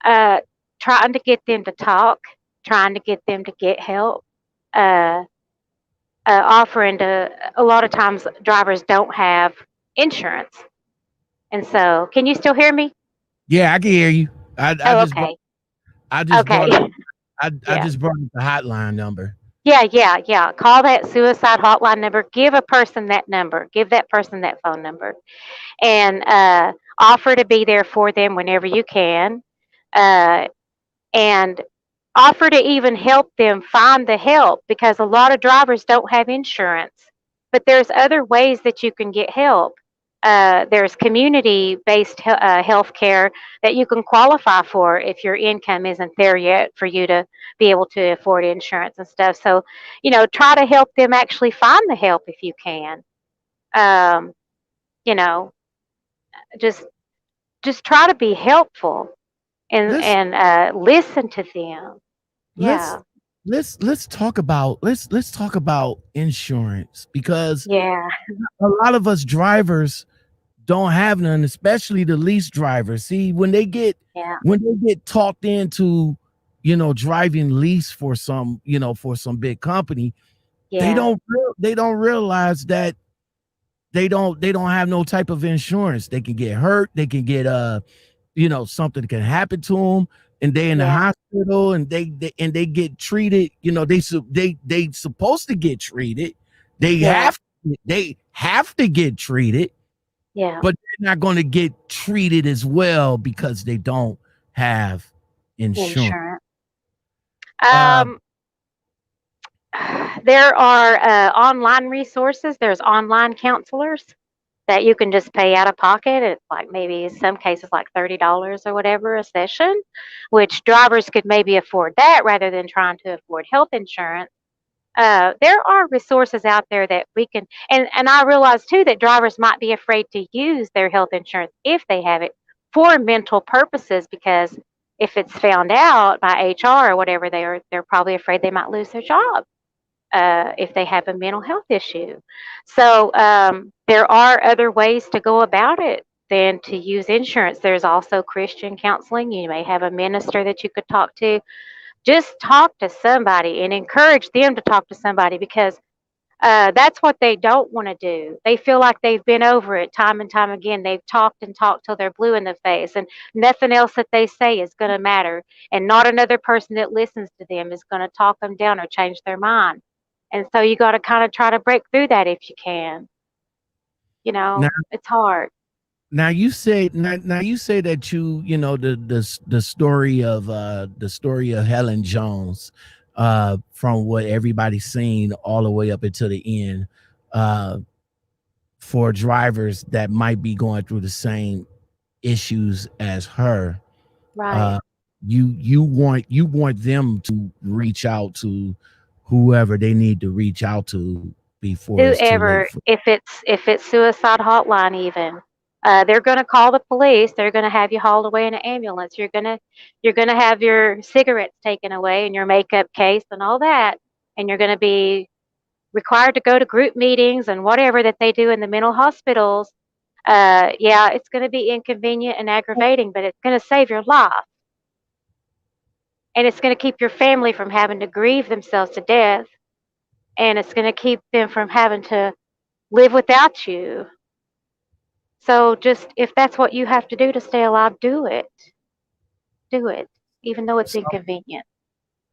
uh, trying to get them to talk, trying to get them to get help. Uh, Offering to, a lot of times drivers don't have insurance, and so can you still hear me? Yeah, I can hear you. Oh, okay. I just Okay. brought up I Yeah, just brought up the hotline number. yeah, call that suicide hotline number, give a person that number, give that person that phone number, and offer to be there for them whenever you can, uh, and offer to even help them find the help, because a lot of drivers don't have insurance, but there's other ways that you can get help. There's community-based health care that you can qualify for if your income isn't there yet for you to be able to afford insurance and stuff. So, try to help them actually find the help if you can. Um, you know, just just try to be helpful and let's listen to them. let's Yeah, let's talk about let's talk about insurance, because yeah, a lot of us drivers don't have none, especially the lease drivers. See, yeah, when they get talked into, driving lease for some, for some big company, yeah, they don't realize that they don't have no type of insurance. They can get hurt, they can get something can happen to them, and they in the yeah, hospital, and they get treated, they supposed to get treated. They yeah, have they have to get treated, yeah. but they're not going to get treated as well because they don't have insurance. Insurance. Uh, Um, there are online resources. There's online counselors that you can just pay out of pocket. It's like maybe in some cases like $30 or whatever a session, which drivers could maybe afford that rather than trying to afford health insurance. There are resources out there that we can, and I realize too that drivers might be afraid to use their health insurance if they have it for mental purposes, because if it's found out by HR or whatever, they're probably afraid they might lose their job if they have a mental health issue. So there are other ways to go about it than to use insurance. There's also Christian counseling. You may have a minister that you could talk to. Just talk to somebody and encourage them to talk to somebody, because that's what they don't want to do. They feel like they've been over it time and time again. They've talked and talked till they're blue in the face, and nothing else that they say is going to matter. And not another person that listens to them is going to talk them down or change their mind. And so you got to kind of try to break through that if you can. now, It's hard. now you say that the story of Helen Jones, from what everybody's seen all the way up until the end, uh, for drivers that might be going through the same issues as her, Right. uh you want them to reach out to whoever they need to reach out to before it's too late Whoever, for. if it's suicide hotline even, they're going to call the police. They're going to have you hauled away in an ambulance. You're going to have your cigarettes taken away and your makeup case and all that, and you're going to be required to go to group meetings and whatever that they do in the mental hospitals. Yeah, it's going to be inconvenient and aggravating, but it's going to save your life, and it's going to keep your family from having to grieve themselves to death, and it's going to keep them from having to live without you. So just if that's what you have to do to stay alive, do it. Do it, even though it's Some, inconvenient.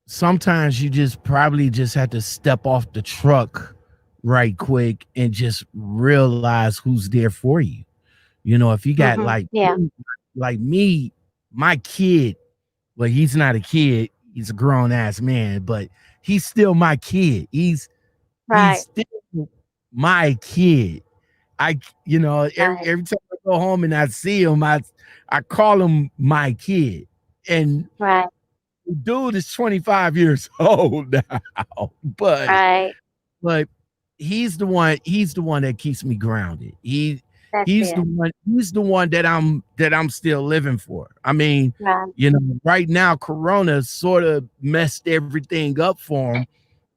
sometimes you just probably just have to step off the truck right quick and just realize who's there for you. If you got Yeah. like me, my kid, well, he's not a kid, he's a grown ass man, but he's still my kid. He's Right. still my kid. Right. Every time I go home and I see him, I call him my kid. And Right. the dude is 25 years old now, but Right. but he's the one that keeps me grounded. That's it. He's the one that I'm still living for. I mean, Right. right now Corona sort of messed everything up for him,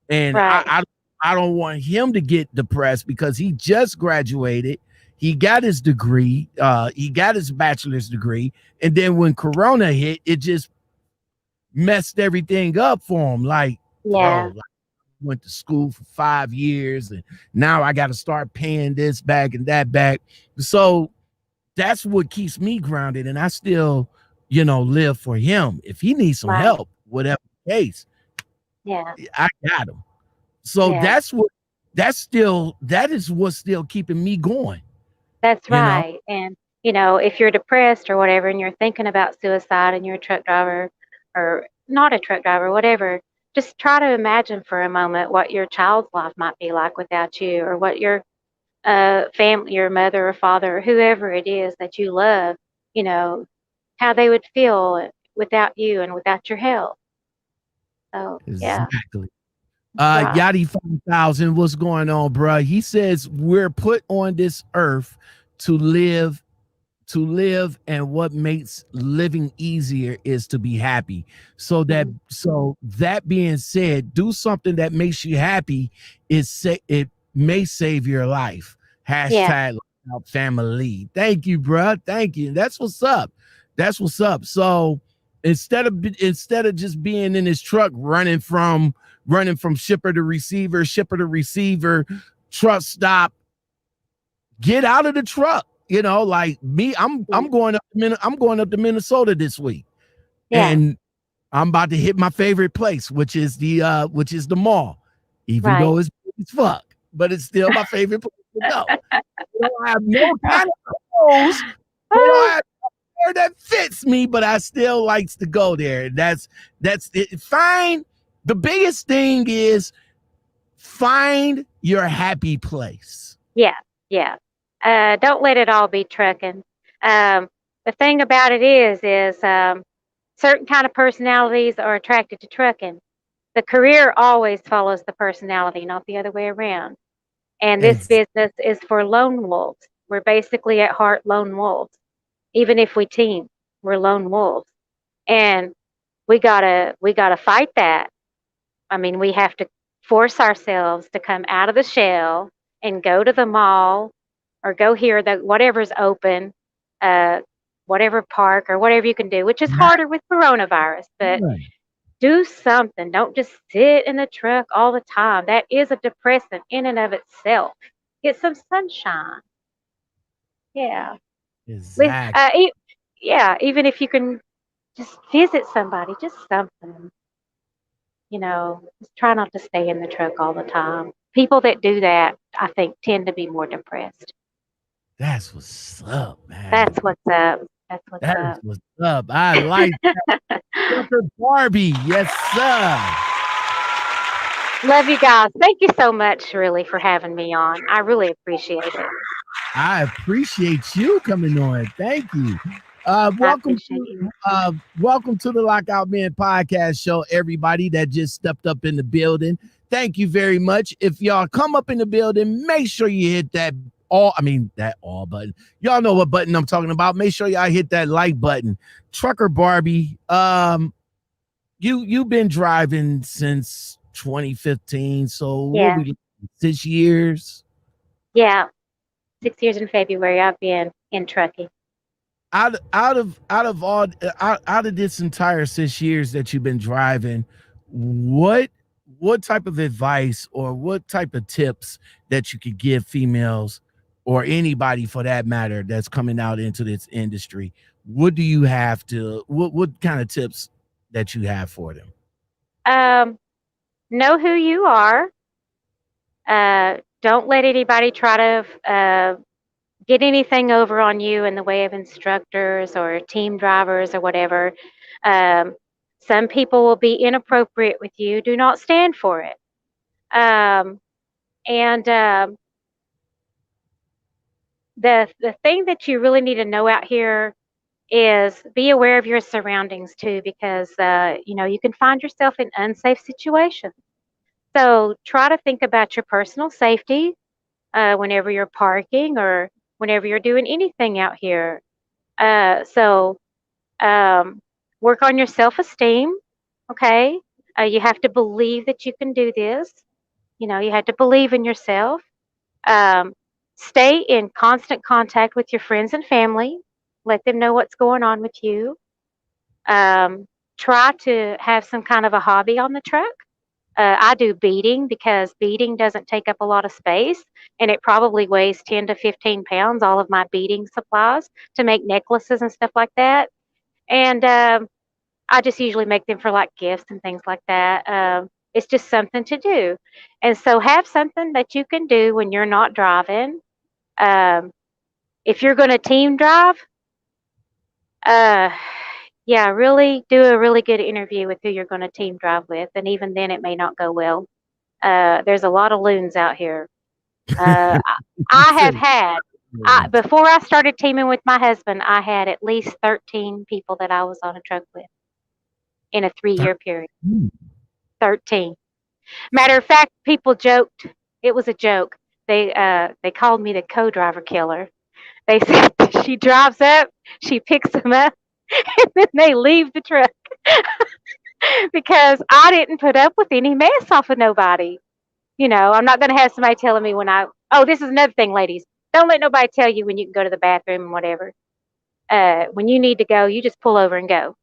and Right. I don't want him to get depressed because he just graduated. He got his degree. He got his bachelor's degree, and then when Corona hit, it just messed everything up for him. Like, bro, Yeah. like, I went to school for 5 years, and now I got to start paying this back and that back. So that's what keeps me grounded, and I still, live for him. If he needs some Right. help, whatever the case, Yeah. I got him. So Yeah. that is what's still keeping me going, That's you know. right. And, if you're depressed or whatever and you're thinking about suicide and you're a truck driver or not a truck driver, whatever, just try to imagine for a moment what your child's life might be like without you, or what your family, your mother or father, or whoever it is that you love, you know, how they would feel without you and without your help. So, yeah, Exactly. that's right. Yachty 5000, what's going on, bro? He says we're put on this earth to live to live, and what makes living easier is to be happy. So that being said, do something that makes you happy. It may save your life. Yeah. Hashtag family. Thank you, bruh. Thank you. That's what's up. That's what's up. So instead of just being in his truck running from shipper to receiver, truck stop, get out of the truck. Like me, I'm going up to Minnesota this week, Yeah. and I'm about to hit my favorite place, which is the mall. Even Right. though it's big as fuck, but it's still my favorite place to go. They don't have no kind of clothes. They don't have hair that fits me, but I still likes to go there. That's it. Find the biggest thing is find your happy place. Yeah. Yeah. Don't let it all be trucking. The thing about it is certain kind of personalities are attracted to trucking. The career always follows the personality, not the other way around. And this Ex- business is for lone wolves. We're basically at heart lone wolves. Even if we team, we're lone wolves. And we gotta fight that. I mean, we have to force ourselves to come out of the shell and go to the mall or go here, whatever's open, uh, whatever park or whatever you can do, which is harder with coronavirus, but do something. Don't just sit in the truck all the time. That is a depressant in and of itself. Get some sunshine. Yeah. With, Exactly. yeah, even if you can just visit somebody, just something. Just try not to stay in the truck all the time. People that do that, I think, tend to be more depressed. That's what's up, man. That's what's up. That's what's That is up. what's up. I like Dr. Barbie. Yes, sir. Love you guys. Thank you so much, really, for having me on. I really appreciate it. I appreciate you coming on. Thank you. I appreciate you. Welcome to the Lockout Men podcast show, everybody that just stepped up in the building. Thank you very much. If y'all come up in the building, make sure you hit that all button. Y'all know what button I'm talking about. Make sure y'all hit that like button. Trucker Barbie, you've been driving since 2015, so what Yeah. we 6 years? Yeah. 6 years in February, I've been in trucking. Out of this entire 6 years that you've been driving, what type of advice or what type of tips that you could give females or anybody for that matter that's coming out into this industry? What do you have to what kind of tips that you have for them? Um, know who you are. Don't let anybody try to get anything over on you in the way of instructors or team drivers or whatever. Um, some people will be inappropriate with you. Do not stand for it. Um, and the thing that you really need to know out here is be aware of your surroundings too, because you can find yourself in unsafe situations. So try to think about your personal safety whenever you're parking or whenever you're doing anything out here. So work on your self esteem. Okay. You have to believe that you can do this. You have to believe in yourself. Um, stay in constant contact with your friends and family. Let them know what's going on with you. Um, try to have some kind of a hobby on the truck. I do beading because beading doesn't take up a lot of space and it probably weighs 10 to 15 pounds, all of my beading supplies to make necklaces and stuff like that. And I just usually make them for like gifts and things like that. It's just something to do. And so have something that you can do when you're not driving. Um, if you're going to team drive, uh, yeah, really do a really good interview with who you're going to team drive with. And even then, it may not go well. There's a lot of loons out here. Uh, I have had, before I started teaming with my husband, I had at least 13 people that I was on a truck with in a 3 year period. 13. Matter of fact, people joked. It was a joke. They called me the co-driver killer They said she drives up, she picks them up, and then they leave the truck because I didn't put up with any mess off of nobody. I'm not going to have somebody telling me oh, this is another thing, ladies. Don't let nobody tell you when you can go to the bathroom and whatever. When you need to go, you just pull over and go.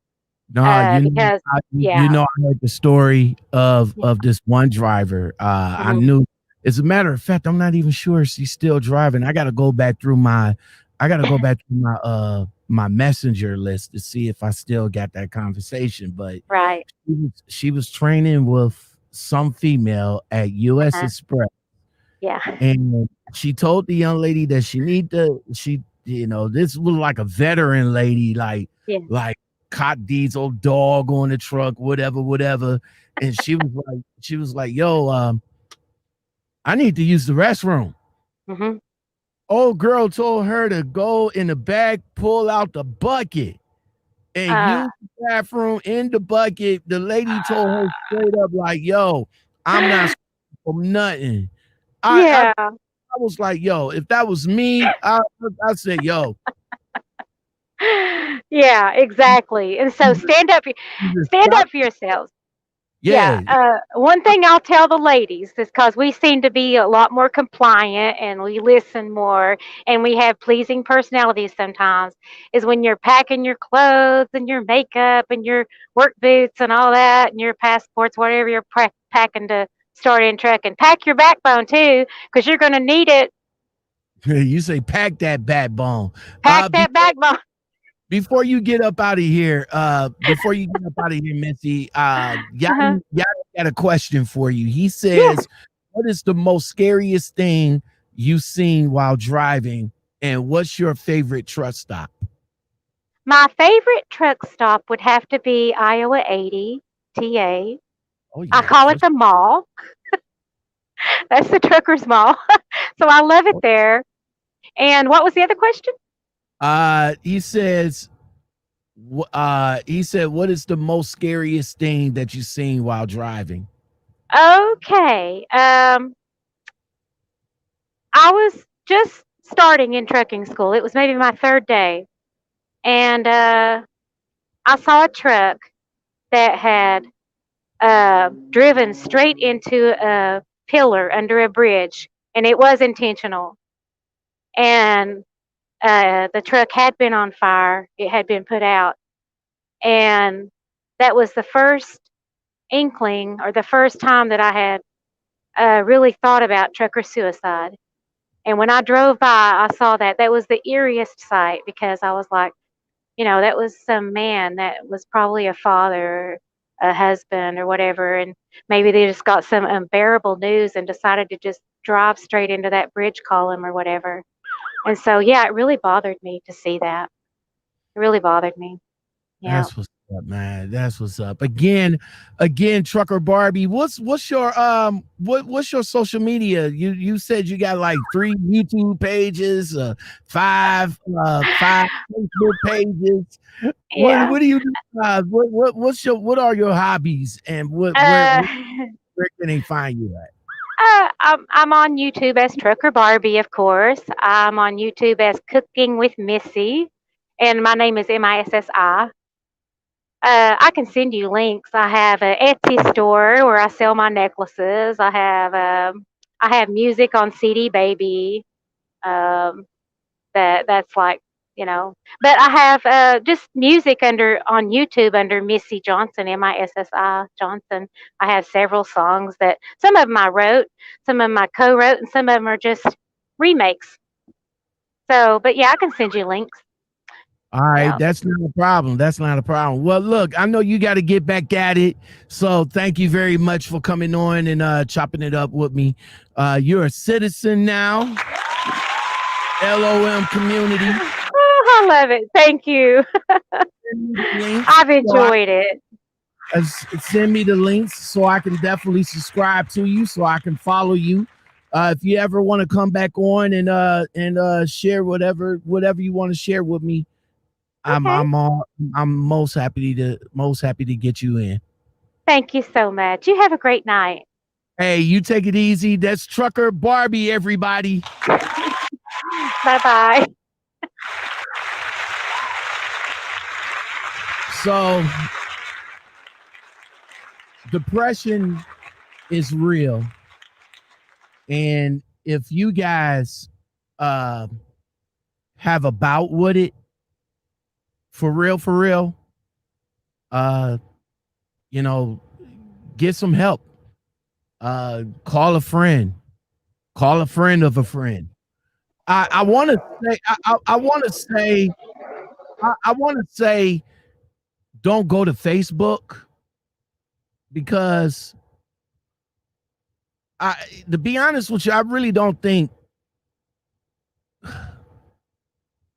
No, Because, you know, I heard the story of yeah. this one driver. I knew. As a matter of fact, I'm not even sure if she's still driving. I got to go back through my my messenger list to see if I still got that conversation. But Right. she was training with some female at U.S. Express. Yeah. And she told the young lady that this was like a veteran lady, like cot diesel dog on the truck, whatever. And she was like, yo, I need to use the restroom. Old girl told her to go in the back, pull out the bucket, and use the bathroom in the bucket. The lady told her straight up, like, yo, I'm not from nothing. I was like, yo, if that was me, I said, yo. Yeah, exactly. And so stand up for yourselves. Yeah. One thing I'll tell the ladies is because we seem to be a lot more compliant and we listen more and we have pleasing personalities sometimes, is when you're packing your clothes and your makeup and your work boots and all that and your passports, whatever you're packing to start in trucking. Pack your backbone too, because you're going to need it. You say pack that backbone. Pack that backbone. Before you get up out of here, Missi, y'all got a question for you. He says, what is the most scariest thing you've seen while driving, and what's your favorite truck stop? My favorite truck stop would have to be Iowa 80 TA. Oh, yeah. I call it the mall. That's the trucker's mall. So I love it there. And what was the other question? He says, what is the most scariest thing that you've seen while driving? Okay. I was just starting in trucking school. It was maybe my third day. And I saw a truck that had driven straight into a pillar under a bridge. And it was intentional. And the truck had been on fire. It had been put out. And that was the first inkling or the first time that I had really thought about trucker suicide. And when I drove by, I saw that. That was the eeriest sight because I was like, that was some man that was probably a father, a husband, or whatever. And maybe they just got some unbearable news and decided to just drive straight into that bridge column or whatever. And so, yeah, it really bothered me to see that. It really bothered me. Yeah. That's what's up, man. That's what's up. Again, Trucker Barbie. What's your what's your social media? You said you got like 3 YouTube pages, 5 Facebook pages. Yeah. What do you do? What are your hobbies, and where can they find you at? I'm on YouTube as Trucker Barbie, of course. I'm on YouTube as Cooking with Missi, and my name is Missi. I can send you links. I have an Etsy store where I sell my necklaces. I have music on CD Baby. That's like, but I have just music on YouTube under Missi Johnson, Missi Johnson. I have several songs that some of them I wrote, some of them I co-wrote, and some of them are just remakes. So, but yeah, I can send you links. All right, that's not a problem. That's not a problem. Well, look, I know you got to get back at it. So thank you very much for coming on and chopping it up with me. You're a citizen now. L.O.M. community. Oh, I love it. Thank you. I've enjoyed it. Send me the links so I can definitely subscribe to you, so I can follow you. If you ever want to come back on and share whatever you want to share with me, okay. I'm most happy to get you in. Thank you so much. You have a great night. Hey, you take it easy. That's Trucker Barbie, everybody. Bye-bye. So depression is real. And if you guys have a bout with it, for real, you know, get some help. Call a friend. Call a friend of a friend. I want to say, I want to say, don't go to Facebook, because to be honest with you, I really don't think.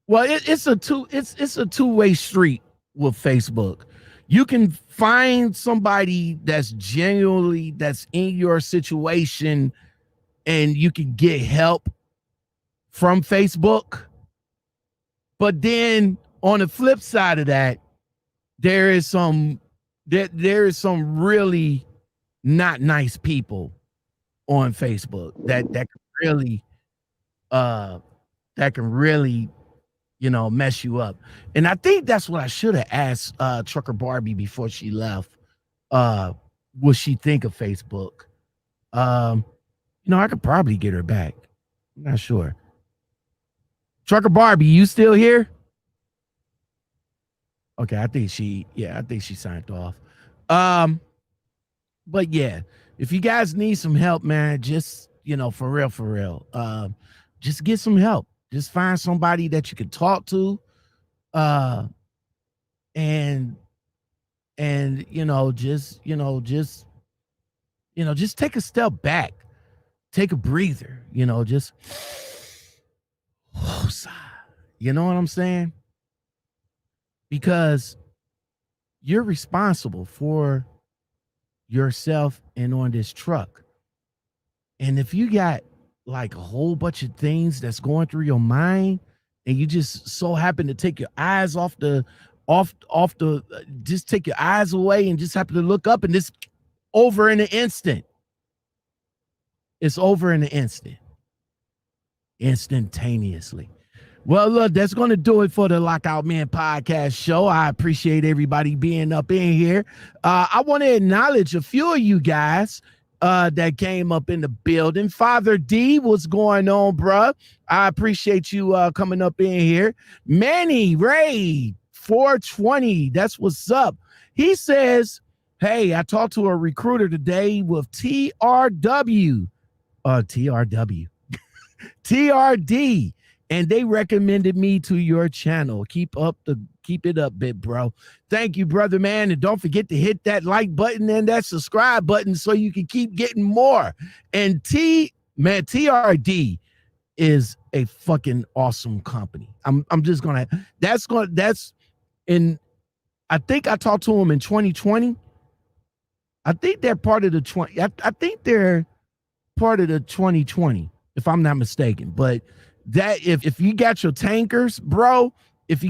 Well, it's a two-way street with Facebook. You can find somebody that's genuinely that's in your situation, and you can get help from Facebook. But then on the flip side of that, there is some really not nice people on Facebook that can really mess you up. And I think that's what I should have asked Trucker Barbie before she left. What she think of Facebook? I could probably get her back. I'm not sure. Trucker Barbie, you still here? Okay, I think she signed off. But yeah, if you guys need some help, man, just for real, just get some help. Just find somebody that you can talk to, and just take a step back, take a breather, just you know what I'm saying? Because you're responsible for yourself and on this truck. And if you got like a whole bunch of things that's going through your mind, and you just so happen to take your eyes just take your eyes away and just happen to look up, and it's over in an instant. It's over in an instant. Instantaneously. Well, look, that's going to do it for the Lockoutmen podcast show. I appreciate everybody being up in here. I want to acknowledge a few of you guys that came up in the building. Father D, what's going on, bruh? I appreciate you coming up in here. Manny Ray 420, that's what's up. He says, hey, I talked to a recruiter today with TRD, and they recommended me to your channel. Keep it up, big bro. Thank you, brother, man. And don't forget to hit that like button and that subscribe button so you can keep getting more. And TRD is a fucking awesome company. I think I talked to them in 2020. I think they're part of the 2020, if I'm not mistaken. But that if you got your tankers, bro, that's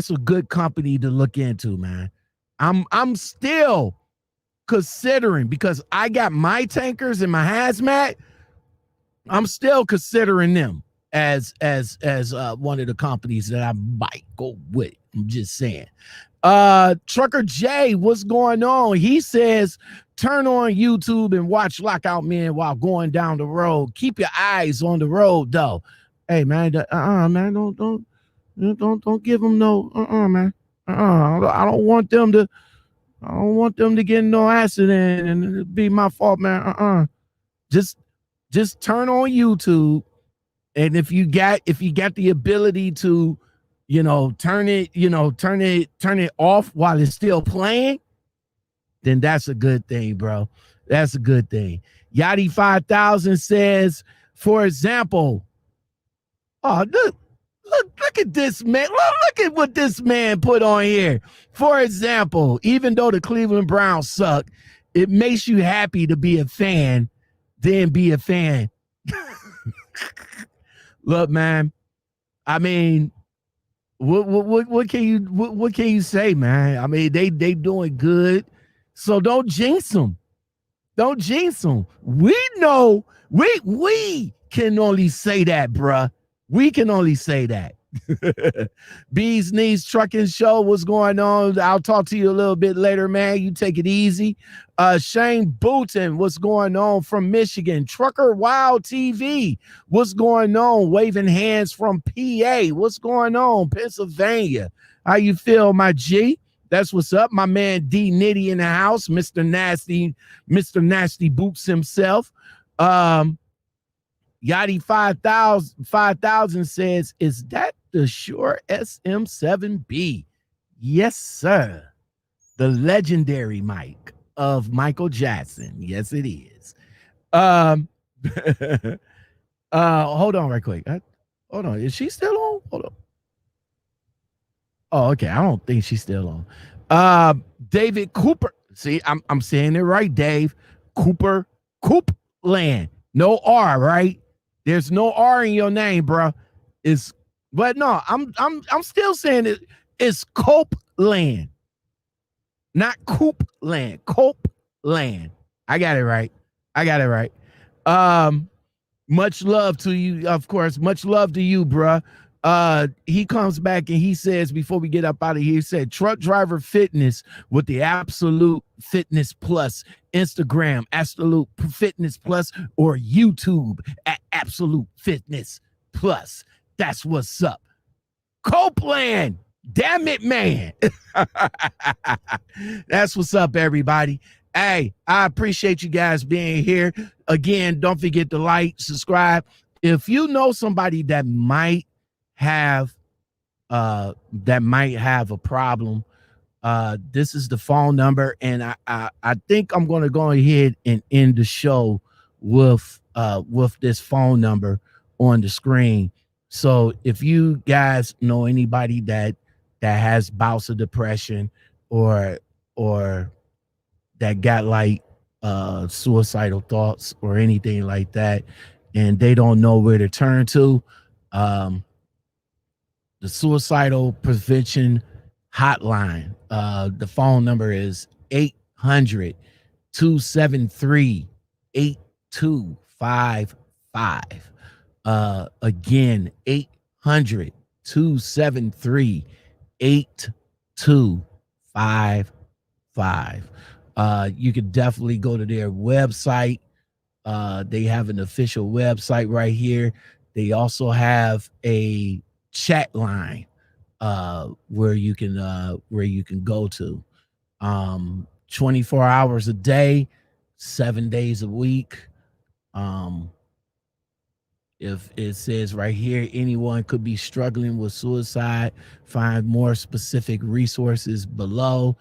a good company to look into, man. I'm still considering, because I got my tankers and my hazmat. I'm still considering them as one of the companies that I might go with. I'm just saying. Trucker J, what's going on? He says, turn on YouTube and watch Lockoutmen while going down the road. Keep your eyes on the road, though. Hey, man, man, don't give them no, man. I don't want them to get in no accident and it'd be my fault, man. Just turn on YouTube, and if you got the ability to, turn it off while it's still playing, then that's a good thing, bro. That's a good thing. Yachty 5000 says, for example, oh, look at this man. Look at what this man put on here. For example, even though the Cleveland Browns suck, it makes you happy to be a fan, then be a fan. Look, man, I mean, what can you say, man? I mean, they doing good, so don't jinx them. Don't jinx them. We know we can only say that, bruh. We can only say that. Bees Knees Trucking Show, what's going on? I'll talk to you a little bit later, man. You take it easy. Shane Booton, what's going on from Michigan? Trucker Wild TV, what's going on? Waving hands from PA, what's going on? Pennsylvania, how you feel, my G? That's what's up. My man D Nitty in the house, Mr. Nasty Boots himself. Yachty 5000 says, is that the Shure SM7B? Yes, sir. The legendary mic of Michael Jackson. Yes, it is. Hold on right quick. Hold on. Is she still on? Hold on. Oh, okay. I don't think she's still on. David Cooper. See, I'm saying it right, Dave. Cooper Coopland. No R, right? There's no R in your name, bro. But no, I'm still saying it. It's Copeland, not Coopland. Copeland. I got it right. Much love to you, of course. Much love to you, bruh. He comes back and he says, before we get up out of here, he said, Truck Driver Fitness with the Absolute Fitness Plus, Instagram, Absolute Fitness Plus, or YouTube at Absolute Fitness Plus. That's what's up. Copeland, damn it, man. That's what's up, everybody. Hey, I appreciate you guys being here. Again, don't forget to like, subscribe. If you know somebody that might have a problem, this is the phone number, and I think I'm going to go ahead and end the show with this phone number on the screen. So if you guys know anybody that has bouts of depression or that got like suicidal thoughts or anything like that, and they don't know where to turn to, the Suicidal Prevention Hotline, the phone number is 800-273-8255. Again, 800-273-8255. You can definitely go to their website. They have an official website right here. They also have a chat line where you can go to 24 hours a day, 7 days a week. If it says right here, anyone could be struggling with suicide, find more specific resources below.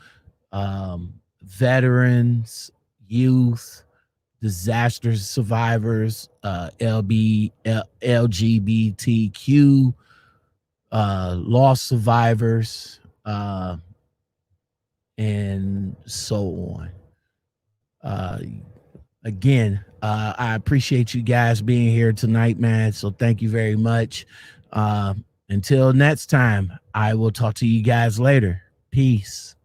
Veterans, youth, disaster survivors, LGBTQ, loss survivors, and so on. Again, I appreciate you guys being here tonight, man. So thank you very much. Until next time, I will talk to you guys later. Peace.